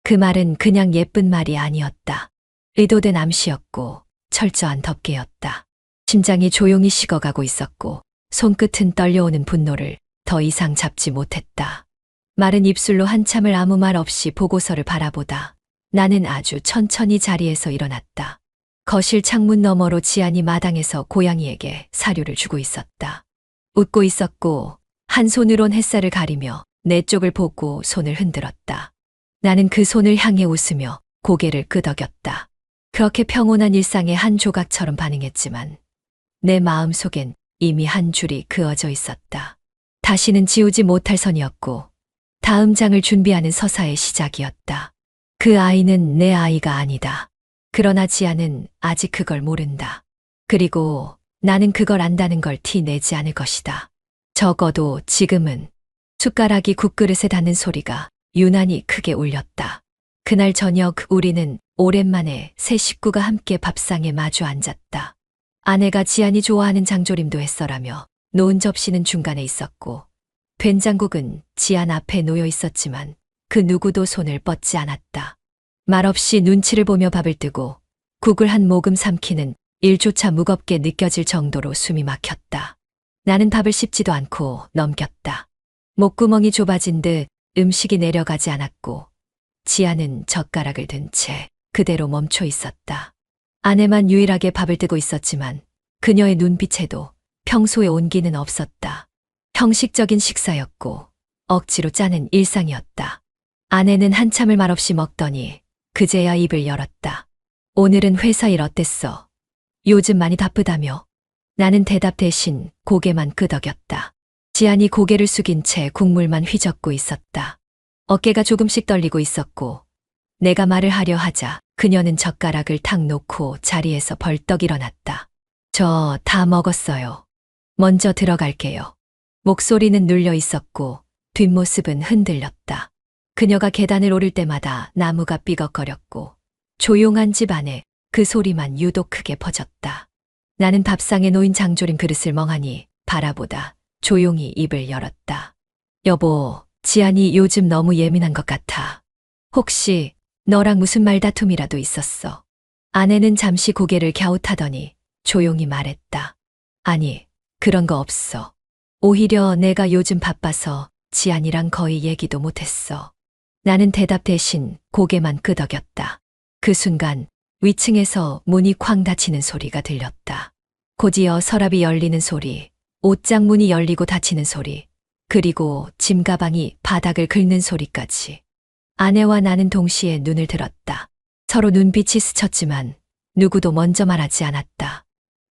그 말은 그냥 예쁜 말이 아니었다. 의도된 암시였고 철저한 덮개였다. 심장이 조용히 식어가고 있었고 손끝은 떨려오는 분노를 더 이상 잡지 못했다. 마른 입술로 한참을 아무 말 없이 보고서를 바라보다 나는 아주 천천히 자리에서 일어났다. 거실 창문 너머로 지안이 마당에서 고양이에게 사료를 주고 있었다. 웃고 있었고 한 손으론 햇살을 가리며 내 쪽을 보고 손을 흔들었다. 나는 그 손을 향해 웃으며 고개를 끄덕였다. 그렇게 평온한 일상의 한 조각처럼 반응했지만 내 마음 속엔 이미 한 줄이 그어져 있었다. 다시는 지우지 못할 선이었고 다음 장을 준비하는 서사의 시작이었다. 그 아이는 내 아이가 아니다. 그러나 지아는 아직 그걸 모른다. 그리고 나는 그걸 안다는 걸 티 내지 않을 것이다. 적어도 지금은. 숟가락이 국그릇에 닿는 소리가 유난히 크게 울렸다. 그날 저녁 우리는 오랜만에 세 식구가 함께 밥상에 마주 앉았다. 아내가 지안이 좋아하는 장조림도 했어라며 놓은 접시는 중간에 있었고 된장국은 지안 앞에 놓여 있었지만 그 누구도 손을 뻗지 않았다. 말없이 눈치를 보며 밥을 뜨고 국을 한 모금 삼키는 일조차 무겁게 느껴질 정도로 숨이 막혔다. 나는 밥을 씹지도 않고 넘겼다. 목구멍이 좁아진 듯 음식이 내려가지 않았고 지아는 젓가락을 든 채 그대로 멈춰 있었다. 아내만 유일하게 밥을 뜨고 있었지만 그녀의 눈빛에도 평소의 온기는 없었다. 형식적인 식사였고 억지로 짜는 일상이었다. 아내는 한참을 말없이 먹더니 그제야 입을 열었다. 오늘은 회사 일 어땠어? 요즘 많이 바쁘다며? 나는 대답 대신 고개만 끄덕였다. 지안이 고개를 숙인 채 국물만 휘젓고 있었다. 어깨가 조금씩 떨리고 있었고 내가 말을 하려 하자 그녀는 젓가락을 탁 놓고 자리에서 벌떡 일어났다. 저 다 먹었어요. 먼저 들어갈게요. 목소리는 눌려 있었고 뒷모습은 흔들렸다. 그녀가 계단을 오를 때마다 나무가 삐걱거렸고 조용한 집 안에 그 소리만 유독 크게 퍼졌다. 나는 밥상에 놓인 장조림 그릇을 멍하니 바라보다 조용히 입을 열었다. 여보, 지안이 요즘 너무 예민한 것 같아. 혹시 너랑 무슨 말다툼이라도 있었어? 아내는 잠시 고개를 갸웃하더니 조용히 말했다. 아니, 그런 거 없어. 오히려 내가 요즘 바빠서 지안이랑 거의 얘기도 못했어. 나는 대답 대신 고개만 끄덕였다. 그 순간 위층에서 문이 쾅 닫히는 소리가 들렸다. 곧이어 서랍이 열리는 소리, 옷장 문이 열리고 닫히는 소리, 그리고 짐 가방이 바닥을 긁는 소리까지. 아내와 나는 동시에 눈을 들었다. 서로 눈빛이 스쳤지만 누구도 먼저 말하지 않았다.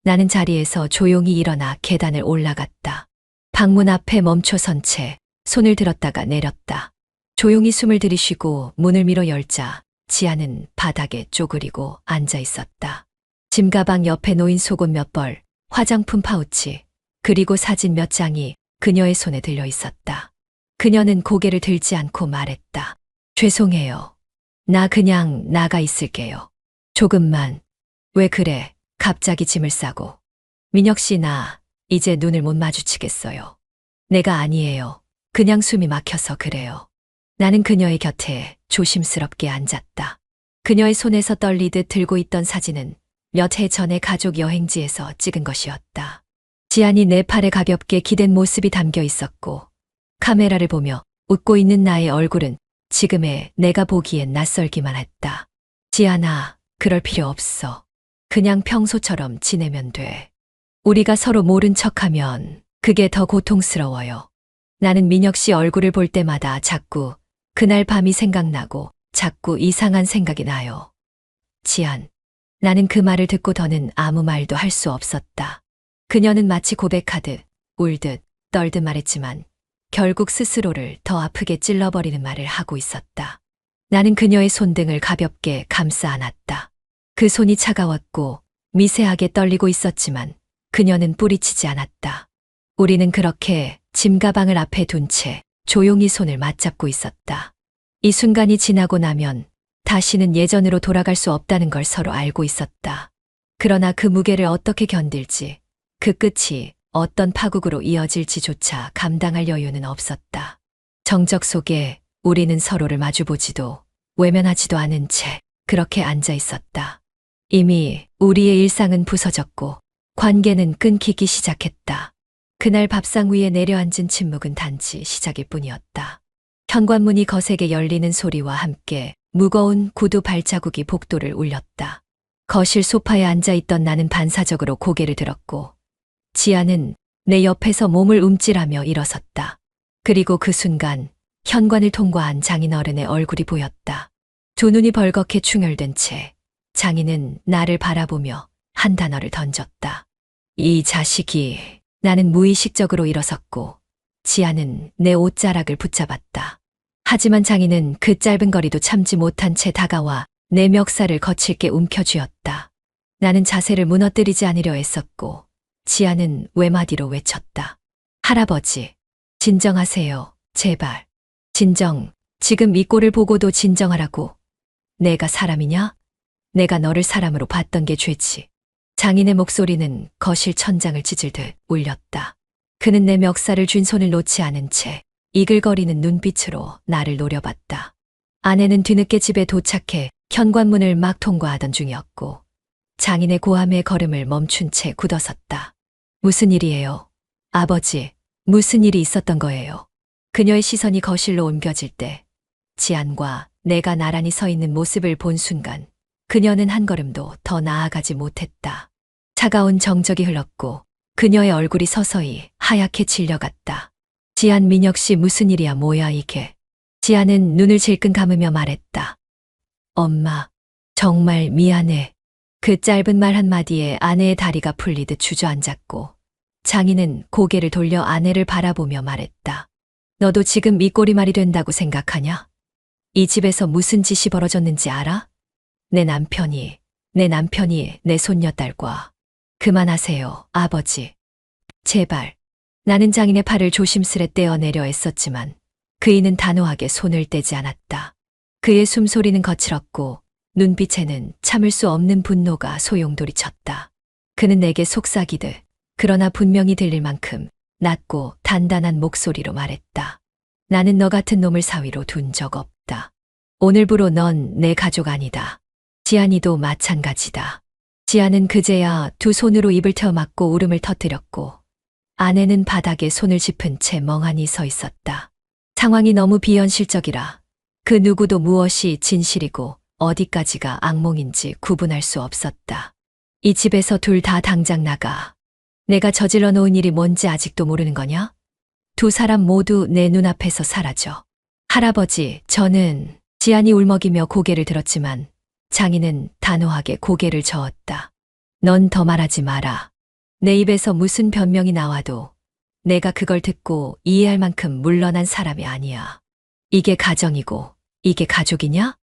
나는 자리에서 조용히 일어나 계단을 올라갔다. 방문 앞에 멈춰선 채 손을 들었다가 내렸다. 조용히 숨을 들이쉬고 문을 밀어 열자 지아는 바닥에 쪼그리고 앉아 있었다. 짐가방 옆에 놓인 속옷 몇 벌, 화장품 파우치, 그리고 사진 몇 장이 그녀의 손에 들려 있었다. 그녀는 고개를 들지 않고 말했다. 죄송해요. 나 그냥 나가 있을게요. 조금만. 왜 그래? 갑자기 짐을 싸고. 민혁 씨, 나 이제 눈을 못 마주치겠어요. 내가 아니에요. 그냥 숨이 막혀서 그래요. 나는 그녀의 곁에 조심스럽게 앉았다. 그녀의 손에서 떨리듯 들고 있던 사진은 몇 해 전에 가족 여행지에서 찍은 것이었다. 지안이 내 팔에 가볍게 기댄 모습이 담겨 있었고 카메라를 보며 웃고 있는 나의 얼굴은 지금의 내가 보기엔 낯설기만 했다. 지안아, 그럴 필요 없어. 그냥 평소처럼 지내면 돼. 우리가 서로 모른 척하면 그게 더 고통스러워요. 나는 민혁 씨 얼굴을 볼 때마다 자꾸 그날 밤이 생각나고 자꾸 이상한 생각이 나요. 지안. 나는 그 말을 듣고 더는 아무 말도 할 수 없었다. 그녀는 마치 고백하듯 울듯 떨듯 말했지만 결국 스스로를 더 아프게 찔러버리는 말을 하고 있었다. 나는 그녀의 손등을 가볍게 감싸 안았다. 그 손이 차가웠고 미세하게 떨리고 있었지만 그녀는 뿌리치지 않았다. 우리는 그렇게 짐가방을 앞에 둔 채 조용히 손을 맞잡고 있었다. 이 순간이 지나고 나면 다시는 예전으로 돌아갈 수 없다는 걸 서로 알고 있었다. 그러나 그 무게를 어떻게 견딜지, 그 끝이 어떤 파국으로 이어질지조차 감당할 여유는 없었다. 정적 속에 우리는 서로를 마주보지도 외면하지도 않은 채 그렇게 앉아 있었다. 이미 우리의 일상은 부서졌고 관계는 끊기기 시작했다. 그날 밥상 위에 내려앉은 침묵은 단지 시작일 뿐이었다. 현관문이 거세게 열리는 소리와 함께 무거운 구두 발자국이 복도를 울렸다. 거실 소파에 앉아있던 나는 반사적으로 고개를 들었고 지아는 내 옆에서 몸을 움찔하며 일어섰다. 그리고 그 순간 현관을 통과한 장인어른의 얼굴이 보였다. 두 눈이 벌겋게 충혈된 채 장인은 나를 바라보며 한 단어를 던졌다. 이 자식이. 나는 무의식적으로 일어섰고 지아는 내 옷자락을 붙잡았다. 하지만 장인은 그 짧은 거리도 참지 못한 채 다가와 내 멱살을 거칠게 움켜쥐었다. 나는 자세를 무너뜨리지 않으려 애썼고 지아는 외마디로 외쳤다. 할아버지, 진정하세요. 제발. 진정. 지금 이 꼴을 보고도 진정하라고. 내가 사람이냐? 내가 너를 사람으로 봤던 게 죄지. 장인의 목소리는 거실 천장을 찢을듯 울렸다. 그는 내 멱살을 쥔 손을 놓지 않은 채 이글거리는 눈빛으로 나를 노려봤다. 아내는 뒤늦게 집에 도착해 현관문을 막 통과하던 중이었고 장인의 고함의 걸음을 멈춘 채 굳어섰다. 무슨 일이에요? 아버지, 무슨 일이 있었던 거예요? 그녀의 시선이 거실로 옮겨질 때 지안과 내가 나란히 서 있는 모습을 본 순간 그녀는 한 걸음도 더 나아가지 못했다. 차가운 정적이 흘렀고 그녀의 얼굴이 서서히 하얗게 질려갔다. 지안, 민혁 씨, 무슨 일이야, 뭐야 이게. 지안은 눈을 질끈 감으며 말했다. 엄마, 정말 미안해. 그 짧은 말 한마디에 아내의 다리가 풀리듯 주저앉았고 장인은 고개를 돌려 아내를 바라보며 말했다. 너도 지금 이 꼴이 말이 된다고 생각하냐? 이 집에서 무슨 짓이 벌어졌는지 알아? 내 남편이 내 손녀딸과. 그만하세요, 아버지. 제발. 나는 장인의 팔을 조심스레 떼어내려 애썼지만 그이는 단호하게 손을 떼지 않았다. 그의 숨소리는 거칠었고 눈빛에는 참을 수 없는 분노가 소용돌이쳤다. 그는 내게 속삭이듯 그러나 분명히 들릴 만큼 낮고 단단한 목소리로 말했다. 나는 너 같은 놈을 사위로 둔 적 없다. 오늘부로 넌 내 가족 아니다. 지안이도 마찬가지다. 지안은 그제야 두 손으로 입을 태워 막고 울음을 터뜨렸고 아내는 바닥에 손을 짚은 채 멍하니 서 있었다. 상황이 너무 비현실적이라 그 누구도 무엇이 진실이고 어디까지가 악몽인지 구분할 수 없었다. 이 집에서 둘 다 당장 나가. 내가 저질러 놓은 일이 뭔지 아직도 모르는 거냐? 두 사람 모두 내 눈앞에서 사라져. 할아버지, 저는 지안이 울먹이며 고개를 들었지만 장인은 단호하게 고개를 저었다. 넌 더 말하지 마라. 내 입에서 무슨 변명이 나와도 내가 그걸 듣고 이해할 만큼 물러난 사람이 아니야. 이게 가정이고 이게 가족이냐?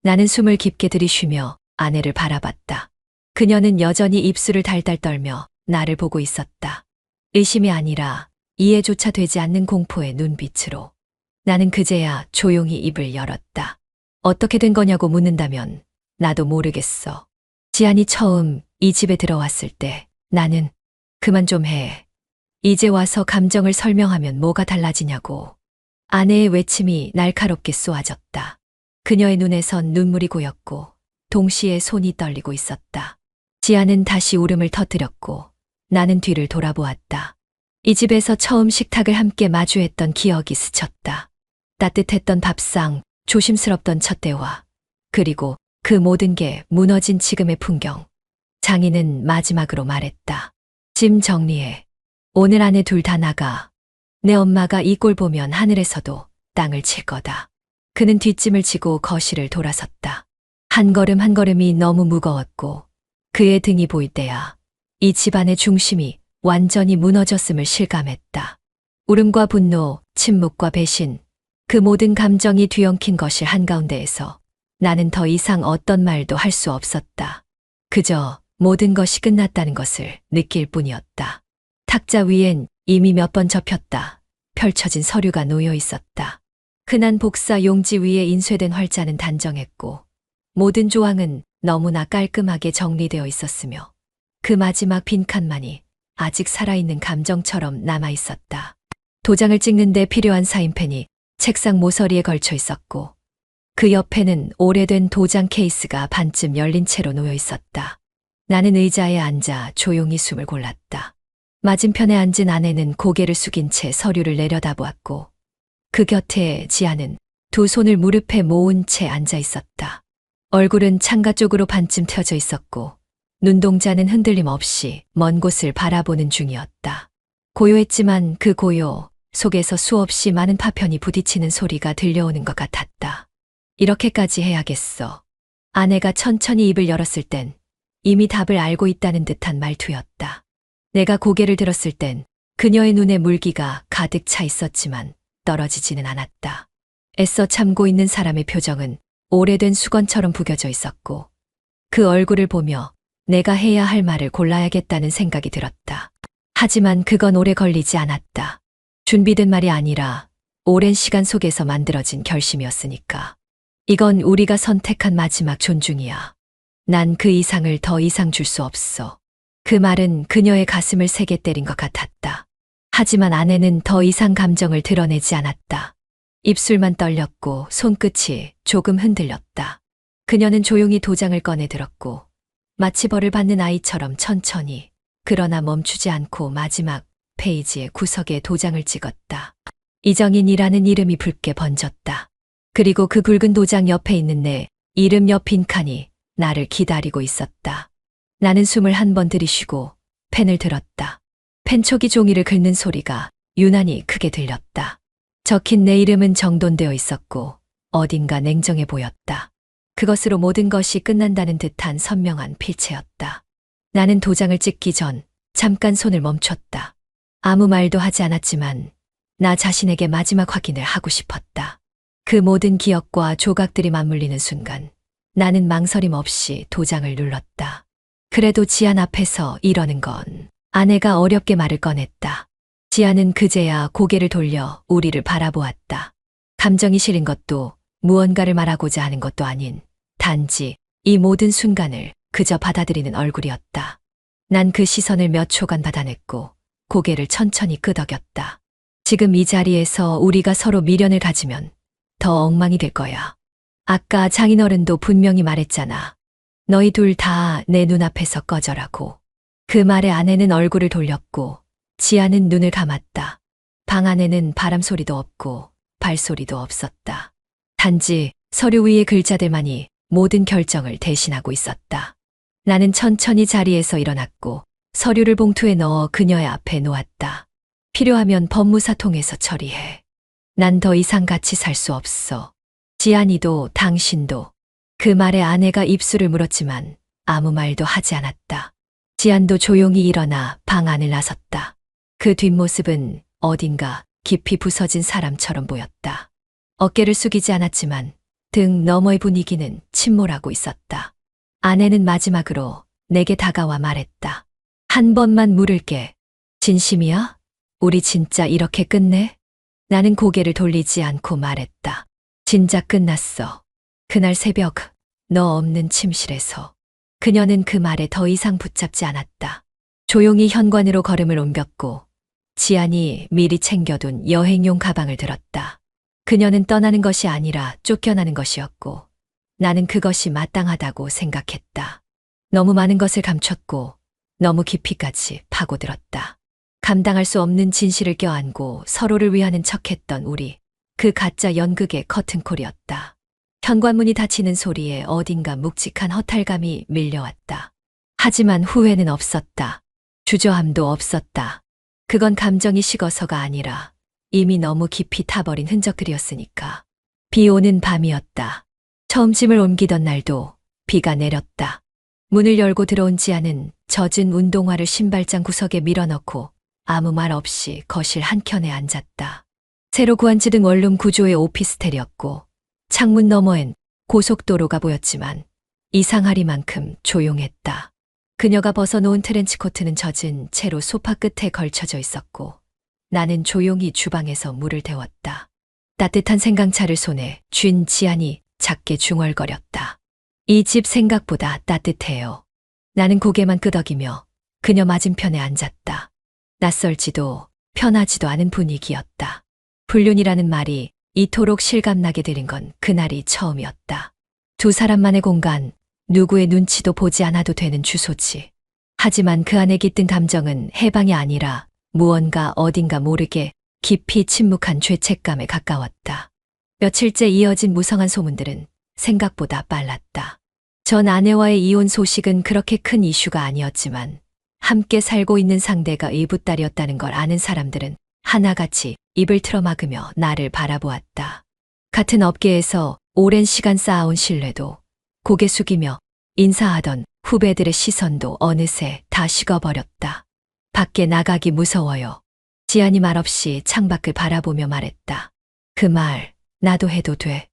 나는 숨을 깊게 들이쉬며 아내를 바라봤다. 그녀는 여전히 입술을 달달 떨며 나를 보고 있었다. 의심이 아니라 이해조차 되지 않는 공포의 눈빛으로. 나는 그제야 조용히 입을 열었다. 어떻게 된 거냐고 묻는다면 나도 모르겠어. 지안이 처음 이 집에 들어왔을 때 나는 그만 좀 해. 이제 와서 감정을 설명하면 뭐가 달라지냐고. 아내의 외침이 날카롭게 쏘아졌다. 그녀의 눈에선 눈물이 고였고 동시에 손이 떨리고 있었다. 지아는 다시 울음을 터뜨렸고 나는 뒤를 돌아보았다. 이 집에서 처음 식탁을 함께 마주했던 기억이 스쳤다. 따뜻했던 밥상, 조심스럽던 첫 대화, 그리고 그 모든 게 무너진 지금의 풍경. 장인은 마지막으로 말했다. 짐 정리해. 오늘 안에 둘 다 나가. 내 엄마가 이 꼴 보면 하늘에서도 땅을 칠 거다. 그는 뒷짐을 지고 거실을 돌아섰다. 한 걸음 한 걸음이 너무 무거웠고 그의 등이 보일 때야 이 집안의 중심이 완전히 무너졌음을 실감했다. 울음과 분노, 침묵과 배신, 그 모든 감정이 뒤엉킨 거실 한가운데에서 나는 더 이상 어떤 말도 할 수 없었다. 그저 모든 것이 끝났다는 것을 느낄 뿐이었다. 탁자 위엔 이미 몇 번 접혔다. 펼쳐진 서류가 놓여 있었다. 흔한 복사 용지 위에 인쇄된 활자는 단정했고 모든 조항은 너무나 깔끔하게 정리되어 있었으며 그 마지막 빈칸만이 아직 살아있는 감정처럼 남아 있었다. 도장을 찍는 데 필요한 사인펜이 책상 모서리에 걸쳐 있었고 그 옆에는 오래된 도장 케이스가 반쯤 열린 채로 놓여 있었다. 나는 의자에 앉아 조용히 숨을 골랐다. 맞은편에 앉은 아내는 고개를 숙인 채 서류를 내려다보았고 그 곁에 지아는 두 손을 무릎에 모은 채 앉아 있었다. 얼굴은 창가 쪽으로 반쯤 펴져 있었고 눈동자는 흔들림 없이 먼 곳을 바라보는 중이었다. 고요했지만 그 고요 속에서 수없이 많은 파편이 부딪히는 소리가 들려오는 것 같았다. 이렇게까지 해야겠어. 아내가 천천히 입을 열었을 땐 이미 답을 알고 있다는 듯한 말투였다. 내가 고개를 들었을 땐 그녀의 눈에 물기가 가득 차 있었지만 떨어지지는 않았다. 애써 참고 있는 사람의 표정은 오래된 수건처럼 부겨져 있었고 그 얼굴을 보며 내가 해야 할 말을 골라야겠다는 생각이 들었다. 하지만 그건 오래 걸리지 않았다. 준비된 말이 아니라 오랜 시간 속에서 만들어진 결심이었으니까. 이건 우리가 선택한 마지막 존중이야. 난 그 이상을 더 이상 줄 수 없어. 그 말은 그녀의 가슴을 세게 때린 것 같았다. 하지만 아내는 더 이상 감정을 드러내지 않았다. 입술만 떨렸고 손끝이 조금 흔들렸다. 그녀는 조용히 도장을 꺼내 들었고 마치 벌을 받는 아이처럼 천천히 그러나 멈추지 않고 마지막 페이지의 구석에 도장을 찍었다. 이정인이라는 이름이 붉게 번졌다. 그리고 그 굵은 도장 옆에 있는 내 이름 옆 빈칸이 나를 기다리고 있었다. 나는 숨을 한 번 들이쉬고 펜을 들었다. 펜촉이 종이를 긁는 소리가 유난히 크게 들렸다. 적힌 내 이름은 정돈되어 있었고 어딘가 냉정해 보였다. 그것으로 모든 것이 끝난다는 듯한 선명한 필체였다. 나는 도장을 찍기 전 잠깐 손을 멈췄다. 아무 말도 하지 않았지만 나 자신에게 마지막 확인을 하고 싶었다. 그 모든 기억과 조각들이 맞물리는 순간 나는 망설임 없이 도장을 눌렀다. 그래도 지안 앞에서 이러는 건 아내가 어렵게 말을 꺼냈다. 지안은 그제야 고개를 돌려 우리를 바라보았다. 감정이 실린 것도 무언가를 말하고자 하는 것도 아닌 단지 이 모든 순간을 그저 받아들이는 얼굴이었다. 난 그 시선을 몇 초간 받아냈고 고개를 천천히 끄덕였다. 지금 이 자리에서 우리가 서로 미련을 가지면 더 엉망이 될 거야. 아까 장인어른도 분명히 말했잖아. 너희 둘 다 내 눈앞에서 꺼져라고. 그 말에 아내는 얼굴을 돌렸고 지아는 눈을 감았다. 방 안에는 바람 소리도 없고 발소리도 없었다. 단지 서류 위의 글자들만이 모든 결정을 대신하고 있었다. 나는 천천히 자리에서 일어났고 서류를 봉투에 넣어 그녀의 앞에 놓았다. 필요하면 법무사 통해서 처리해. 난 더 이상 같이 살 수 없어. 지안이도 당신도. 그 말에 아내가 입술을 물었지만 아무 말도 하지 않았다. 지안도 조용히 일어나 방 안을 나섰다. 그 뒷모습은 어딘가 깊이 부서진 사람처럼 보였다. 어깨를 숙이지 않았지만 등 너머의 분위기는 침몰하고 있었다. 아내는 마지막으로 내게 다가와 말했다. 한 번만 물을게. 진심이야? 우리 진짜 이렇게 끝내? 나는 고개를 돌리지 않고 말했다. 진작 끝났어. 그날 새벽 너 없는 침실에서. 그녀는 그 말에 더 이상 붙잡지 않았다. 조용히 현관으로 걸음을 옮겼고 지안이 미리 챙겨둔 여행용 가방을 들었다. 그녀는 떠나는 것이 아니라 쫓겨나는 것이었고 나는 그것이 마땅하다고 생각했다. 너무 많은 것을 감췄고 너무 깊이까지 파고들었다. 감당할 수 없는 진실을 껴안고 서로를 위하는 척했던 우리. 그 가짜 연극의 커튼콜이었다. 현관문이 닫히는 소리에 어딘가 묵직한 허탈감이 밀려왔다. 하지만 후회는 없었다. 주저함도 없었다. 그건 감정이 식어서가 아니라 이미 너무 깊이 타버린 흔적들이었으니까. 비 오는 밤이었다. 처음 짐을 옮기던 날도 비가 내렸다. 문을 열고 들어온 지아는 젖은 운동화를 신발장 구석에 밀어넣고 아무 말 없이 거실 한켠에 앉았다. 새로 구한 지등 원룸 구조의 오피스텔이었고 창문 너머엔 고속도로가 보였지만 이상하리만큼 조용했다. 그녀가 벗어놓은 트렌치코트는 젖은 채로 소파 끝에 걸쳐져 있었고 나는 조용히 주방에서 물을 데웠다. 따뜻한 생강차를 손에 쥔 지안이 작게 중얼거렸다. 이 집 생각보다 따뜻해요. 나는 고개만 끄덕이며 그녀 맞은편에 앉았다. 낯설지도 편하지도 않은 분위기였다. 불륜이라는 말이 이토록 실감나게 들린 건 그날이 처음이었다. 두 사람만의 공간, 누구의 눈치도 보지 않아도 되는 주소지. 하지만 그 안에 깃든 감정은 해방이 아니라 무언가 어딘가 모르게 깊이 침묵한 죄책감에 가까웠다. 며칠째 이어진 무성한 소문들은 생각보다 빨랐다. 전 아내와의 이혼 소식은 그렇게 큰 이슈가 아니었지만 함께 살고 있는 상대가 의붓딸이었다는 걸 아는 사람들은 하나같이 입을 틀어막으며 나를 바라보았다. 같은 업계에서 오랜 시간 쌓아온 신뢰도 고개 숙이며 인사하던 후배들의 시선도 어느새 다 식어버렸다. 밖에 나가기 무서워요. 지안이 말없이 창밖을 바라보며 말했다. 그 말 나도 해도 돼.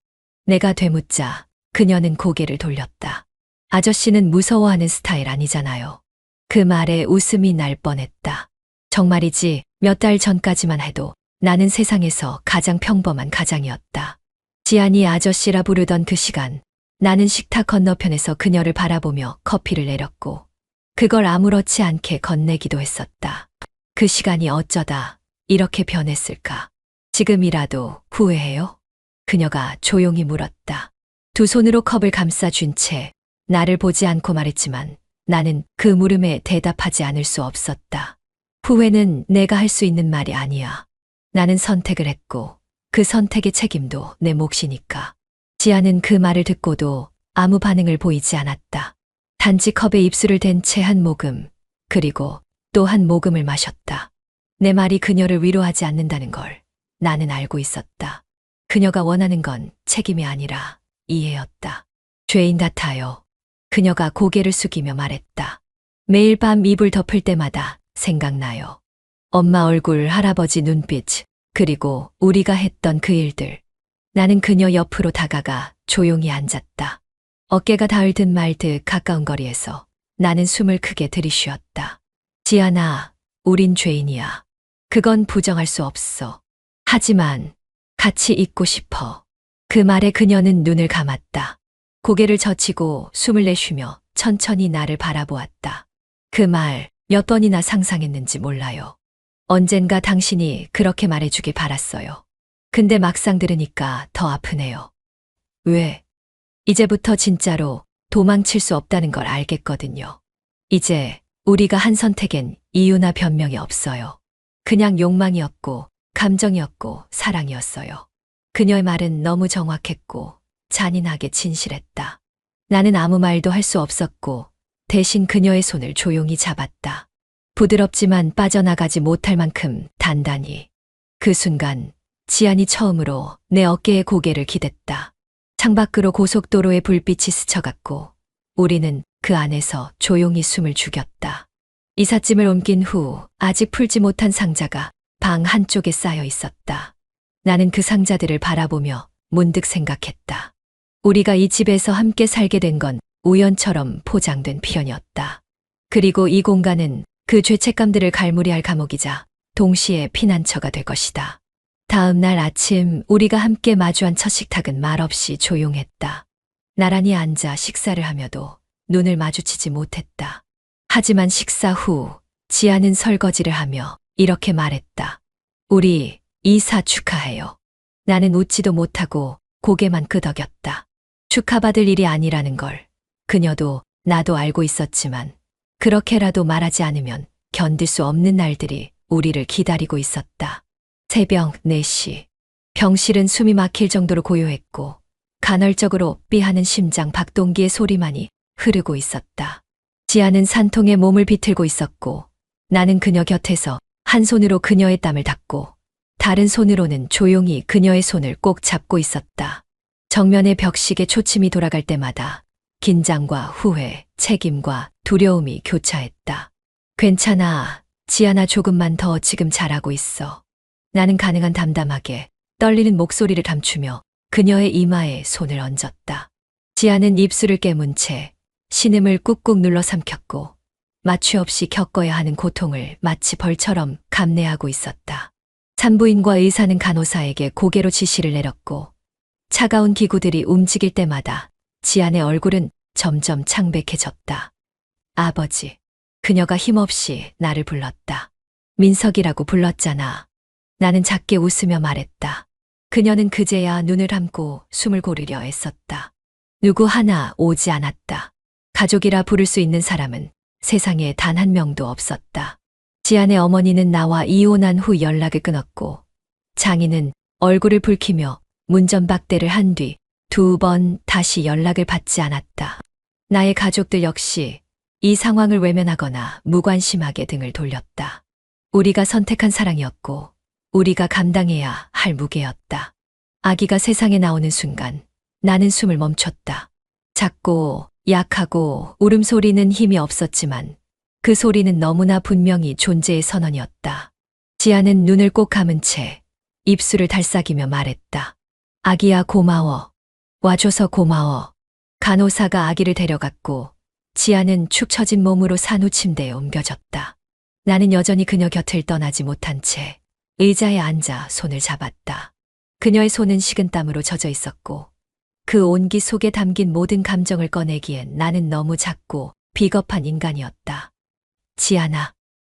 내가 되묻자 그녀는 고개를 돌렸다. 아저씨는 무서워하는 스타일 아니잖아요. 그 말에 웃음이 날 뻔했다. 정말이지 몇 달 전까지만 해도 나는 세상에서 가장 평범한 가장이었다. 지안이 아저씨라 부르던 그 시간 나는 식탁 건너편에서 그녀를 바라보며 커피를 내렸고 그걸 아무렇지 않게 건네기도 했었다. 그 시간이 어쩌다 이렇게 변했을까? 지금이라도 후회해요? 그녀가 조용히 물었다. 두 손으로 컵을 감싸준 채 나를 보지 않고 말했지만 나는 그 물음에 대답하지 않을 수 없었다. 후회는 내가 할 수 있는 말이 아니야. 나는 선택을 했고 그 선택의 책임도 내 몫이니까. 지아는 그 말을 듣고도 아무 반응을 보이지 않았다. 단지 컵에 입술을 댄 채 한 모금, 그리고 또 한 모금을 마셨다. 내 말이 그녀를 위로하지 않는다는 걸 나는 알고 있었다. 그녀가 원하는 건 책임이 아니라 이해였다. 죄인 같아요. 그녀가 고개를 숙이며 말했다. 매일 밤 이불 덮을 때마다 생각나요. 엄마 얼굴, 할아버지 눈빛, 그리고 우리가 했던 그 일들. 나는 그녀 옆으로 다가가 조용히 앉았다. 어깨가 닿을 듯 말 듯 가까운 거리에서 나는 숨을 크게 들이쉬었다. 지아나, 우린 죄인이야. 그건 부정할 수 없어. 하지만 같이 있고 싶어. 그 말에 그녀는 눈을 감았다. 고개를 젖히고 숨을 내쉬며 천천히 나를 바라보았다. 그 말 몇 번이나 상상했는지 몰라요. 언젠가 당신이 그렇게 말해주길 바랐어요. 근데 막상 들으니까 더 아프네요. 왜? 이제부터 진짜로 도망칠 수 없다는 걸 알겠거든요. 이제 우리가 한 선택엔 이유나 변명이 없어요. 그냥 욕망이었고 감정이었고 사랑이었어요. 그녀의 말은 너무 정확했고 잔인하게 진실했다. 나는 아무 말도 할 수 없었고 대신 그녀의 손을 조용히 잡았다. 부드럽지만 빠져나가지 못할 만큼 단단히. 그 순간 지안이 처음으로 내 어깨에 고개를 기댔다. 창밖으로 고속도로의 불빛이 스쳐갔고 우리는 그 안에서 조용히 숨을 죽였다. 이삿짐을 옮긴 후 아직 풀지 못한 상자가 방 한쪽에 쌓여 있었다. 나는 그 상자들을 바라보며 문득 생각했다. 우리가 이 집에서 함께 살게 된 건 우연처럼 포장된 표현이었다. 그리고 이 공간은 그 죄책감들을 갈무리할 감옥이자 동시에 피난처가 될 것이다. 다음 날 아침 우리가 함께 마주한 첫 식탁은 말없이 조용했다. 나란히 앉아 식사를 하며도 눈을 마주치지 못했다. 하지만 식사 후 지아는 설거지를 하며 이렇게 말했다. 우리 이사 축하해요. 나는 웃지도 못하고 고개만 끄덕였다. 축하받을 일이 아니라는 걸 그녀도 나도 알고 있었지만 그렇게라도 말하지 않으면 견딜 수 없는 날들이 우리를 기다리고 있었다. 새벽 4시. 병실은 숨이 막힐 정도로 고요했고 간헐적으로 삐하는 심장 박동기의 소리만이 흐르고 있었다. 지아는 산통에 몸을 비틀고 있었고 나는 그녀 곁에서 한 손으로 그녀의 땀을 닦고 다른 손으로는 조용히 그녀의 손을 꼭 잡고 있었다. 정면의 벽식에 초침이 돌아갈 때마다 긴장과 후회, 책임과 두려움이 교차했다. 괜찮아. 지아나 조금만 더 지금 잘하고 있어. 나는 가능한 담담하게 떨리는 목소리를 감추며 그녀의 이마에 손을 얹었다. 지아는 입술을 깨문 채 신음을 꾹꾹 눌러 삼켰고 마취 없이 겪어야 하는 고통을 마치 벌처럼 감내하고 있었다. 산부인과 의사는 간호사에게 고개로 지시를 내렸고 차가운 기구들이 움직일 때마다 지안의 얼굴은 점점 창백해졌다. 아버지. 그녀가 힘없이 나를 불렀다. 민석이라고 불렀잖아. 나는 작게 웃으며 말했다. 그녀는 그제야 눈을 감고 숨을 고르려 애썼다. 누구 하나 오지 않았다. 가족이라 부를 수 있는 사람은 세상에 단 한 명도 없었다. 지안의 어머니는 나와 이혼한 후 연락을 끊었고 장인은 얼굴을 붉히며 문전박대를 한 뒤 2번 다시 연락을 받지 않았다. 나의 가족들 역시 이 상황을 외면하거나 무관심하게 등을 돌렸다. 우리가 선택한 사랑이었고 우리가 감당해야 할 무게였다. 아기가 세상에 나오는 순간 나는 숨을 멈췄다. 작고 약하고 울음소리는 힘이 없었지만 그 소리는 너무나 분명히 존재의 선언이었다. 지아는 눈을 꼭 감은 채 입술을 달싹이며 말했다. 아기야 고마워. 와줘서 고마워. 간호사가 아기를 데려갔고 지아는 축 처진 몸으로 산후 침대에 옮겨졌다. 나는 여전히 그녀 곁을 떠나지 못한 채 의자에 앉아 손을 잡았다. 그녀의 손은 식은땀으로 젖어 있었고 그 온기 속에 담긴 모든 감정을 꺼내기엔 나는 너무 작고 비겁한 인간이었다. 지아나.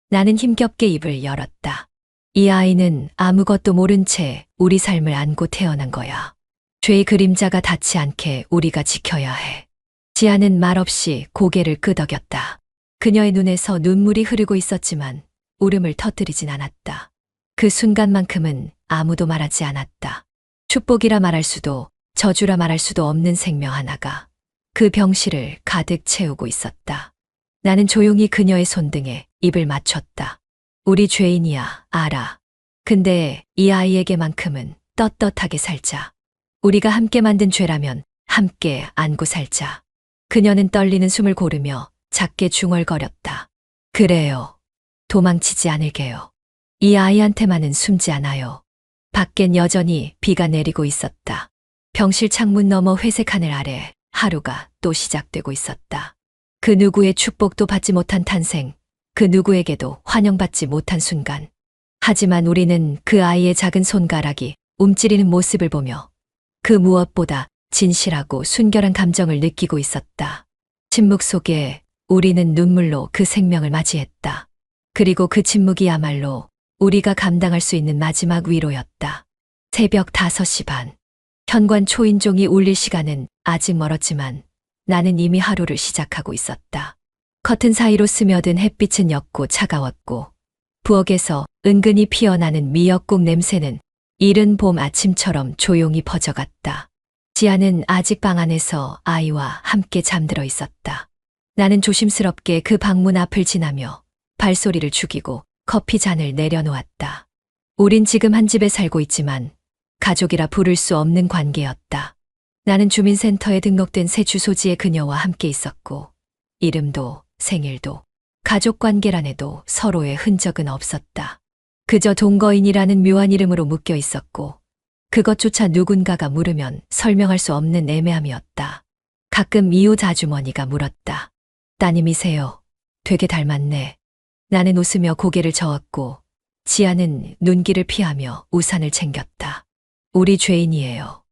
나는 힘겹게 입을 열었다. 이 아이는 아무것도 모른 채 우리 삶을 안고 태어난 거야. 죄의 그림자가 닿지 않게 우리가 지켜야 해. 지아는 말없이 고개를 끄덕였다. 그녀의 눈에서 눈물이 흐르고 있었지만 울음을 터뜨리진 않았다. 그 순간만큼은 아무도 말하지 않았다. 축복이라 말할 수도 저주라 말할 수도 없는 생명 하나가 그 병실을 가득 채우고 있었다. 나는 조용히 그녀의 손등에 입을 맞췄다. 우리 죄인이야, 알아. 근데 이 아이에게만큼은 떳떳하게 살자. 우리가 함께 만든 죄라면 함께 안고 살자. 그녀는 떨리는 숨을 고르며 작게 중얼거렸다. 그래요. 도망치지 않을게요. 이 아이한테만은 숨지 않아요. 밖엔 여전히 비가 내리고 있었다. 병실 창문 너머 회색 하늘 아래 하루가 또 시작되고 있었다. 그 누구의 축복도 받지 못한 탄생, 그 누구에게도 환영받지 못한 순간. 하지만 우리는 그 아이의 작은 손가락이 움츠리는 모습을 보며 그 무엇보다 진실하고 순결한 감정을 느끼고 있었다. 침묵 속에 우리는 눈물로 그 생명을 맞이했다. 그리고 그 침묵이야말로 우리가 감당할 수 있는 마지막 위로였다. 새벽 5시 반. 현관 초인종이 울릴 시간은 아직 멀었지만 나는 이미 하루를 시작하고 있었다. 커튼 사이로 스며든 햇빛은 옅고 차가웠고 부엌에서 은근히 피어나는 미역국 냄새는 이른 봄 아침처럼 조용히 퍼져갔다. 지아는 아직 방 안에서 아이와 함께 잠들어 있었다. 나는 조심스럽게 그 방문 앞을 지나며 발소리를 죽이고 커피 잔을 내려놓았다. 우린 지금 한 집에 살고 있지만 가족이라 부를 수 없는 관계였다. 나는 주민센터에 등록된 새 주소지의 그녀와 함께 있었고, 이름도 생일도 가족 관계란에도 서로의 흔적은 없었다. 그저 동거인이라는 묘한 이름으로 묶여 있었고, 그것조차 누군가가 물으면 설명할 수 없는 애매함이었다. 가끔 이웃 아주머니가 물었다. 따님이세요? 되게 닮았네. 나는 웃으며 고개를 저었고, 지아는 눈길을 피하며 우산을 챙겼다. 우리 죄인이에요.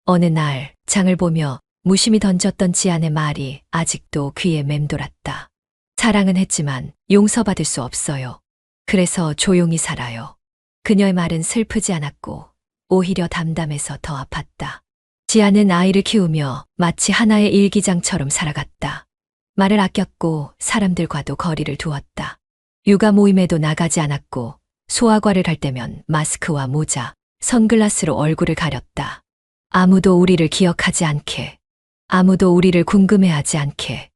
어느 날 장을 보며 무심히 던졌던 지안의 말이 아직도 귀에 맴돌았다. 사랑은 했지만 용서받을 수 없어요. 그래서 조용히 살아요. 그녀의 말은 슬프지 않았고 오히려 담담해서 더 아팠다. 지아는 아이를 키우며 마치 하나의 일기장처럼 살아갔다. 말을 아꼈고 사람들과도 거리를 두었다. 육아 모임에도 나가지 않았고 소아과를 갈 때면 마스크와 모자, 선글라스로 얼굴을 가렸다. 아무도 우리를 기억하지 않게, 아무도 우리를 궁금해하지 않게.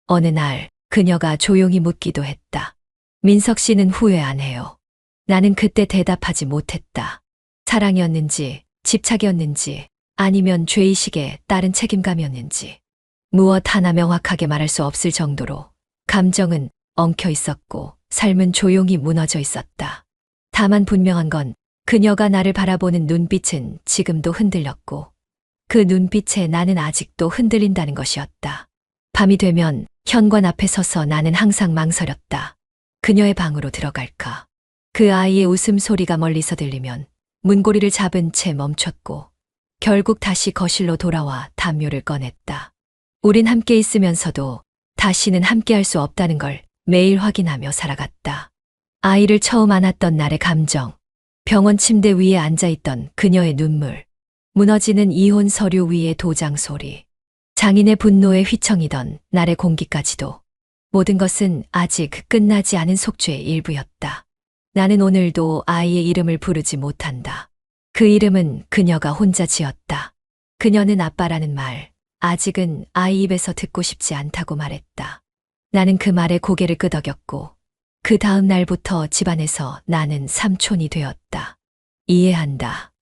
어느 날 그녀가 조용히 묻기도 했다. 민석 씨는 후회 안 해요. 나는 그때 대답하지 못했다. 사랑이었는지, 집착이었는지, 아니면 죄의식에 따른 책임감이었는지. 무엇 하나 명확하게 말할 수 없을 정도로 감정은 엉켜 있었고 삶은 조용히 무너져 있었다. 다만 분명한 건 그녀가 나를 바라보는 눈빛은 지금도 흔들렸고 그 눈빛에 나는 아직도 흔들린다는 것이었다. 밤이 되면 현관 앞에 서서 나는 항상 망설였다. 그녀의 방으로 들어갈까? 그 아이의 웃음소리가 멀리서 들리면 문고리를 잡은 채 멈췄고 결국 다시 거실로 돌아와 담요를 꺼냈다. 우린 함께 있으면서도 다시는 함께할 수 없다는 걸 매일 확인하며 살아갔다. 아이를 처음 안았던 날의 감정, 병원 침대 위에 앉아있던 그녀의 눈물, 무너지는 이혼 서류 위의 도장 소리, 장인의 분노에 휘청이던 날의 공기까지도 모든 것은 아직 끝나지 않은 속죄의 일부였다. 나는 오늘도 아이의 이름을 부르지 못한다. 그 이름은 그녀가 혼자 지었다. 그녀는 아빠라는 말, 아직은 아이 입에서 듣고 싶지 않다고 말했다. 나는 그 말에 고개를 끄덕였고 그 다음 날부터 집안에서 나는 삼촌이 되었다. 이해한다.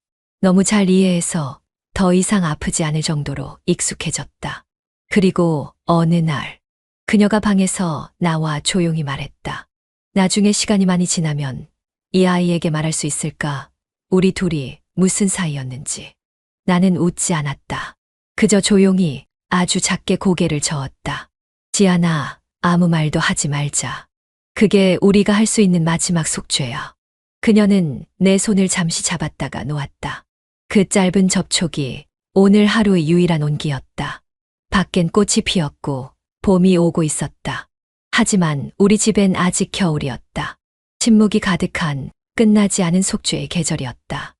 너무 잘 이해해서 더 이상 아프지 않을 정도로 익숙해졌다. 그리고 어느 날 그녀가 방에서 나와 조용히 말했다. 나중에 시간이 많이 지나면 이 아이에게 말할 수 있을까? 우리 둘이 무슨 사이였는지. 나는 웃지 않았다. 그저 조용히 아주 작게 고개를 저었다. 지아나, 아무 말도 하지 말자. 그게 우리가 할 수 있는 마지막 속죄야. 그녀는 내 손을 잠시 잡았다가 놓았다. 그 짧은 접촉이 오늘 하루의 유일한 온기였다. 밖엔 꽃이 피었고 봄이 오고 있었다. 하지만 우리 집엔 아직 겨울이었다. 침묵이 가득한 끝나지 않은 속죄의 계절이었다.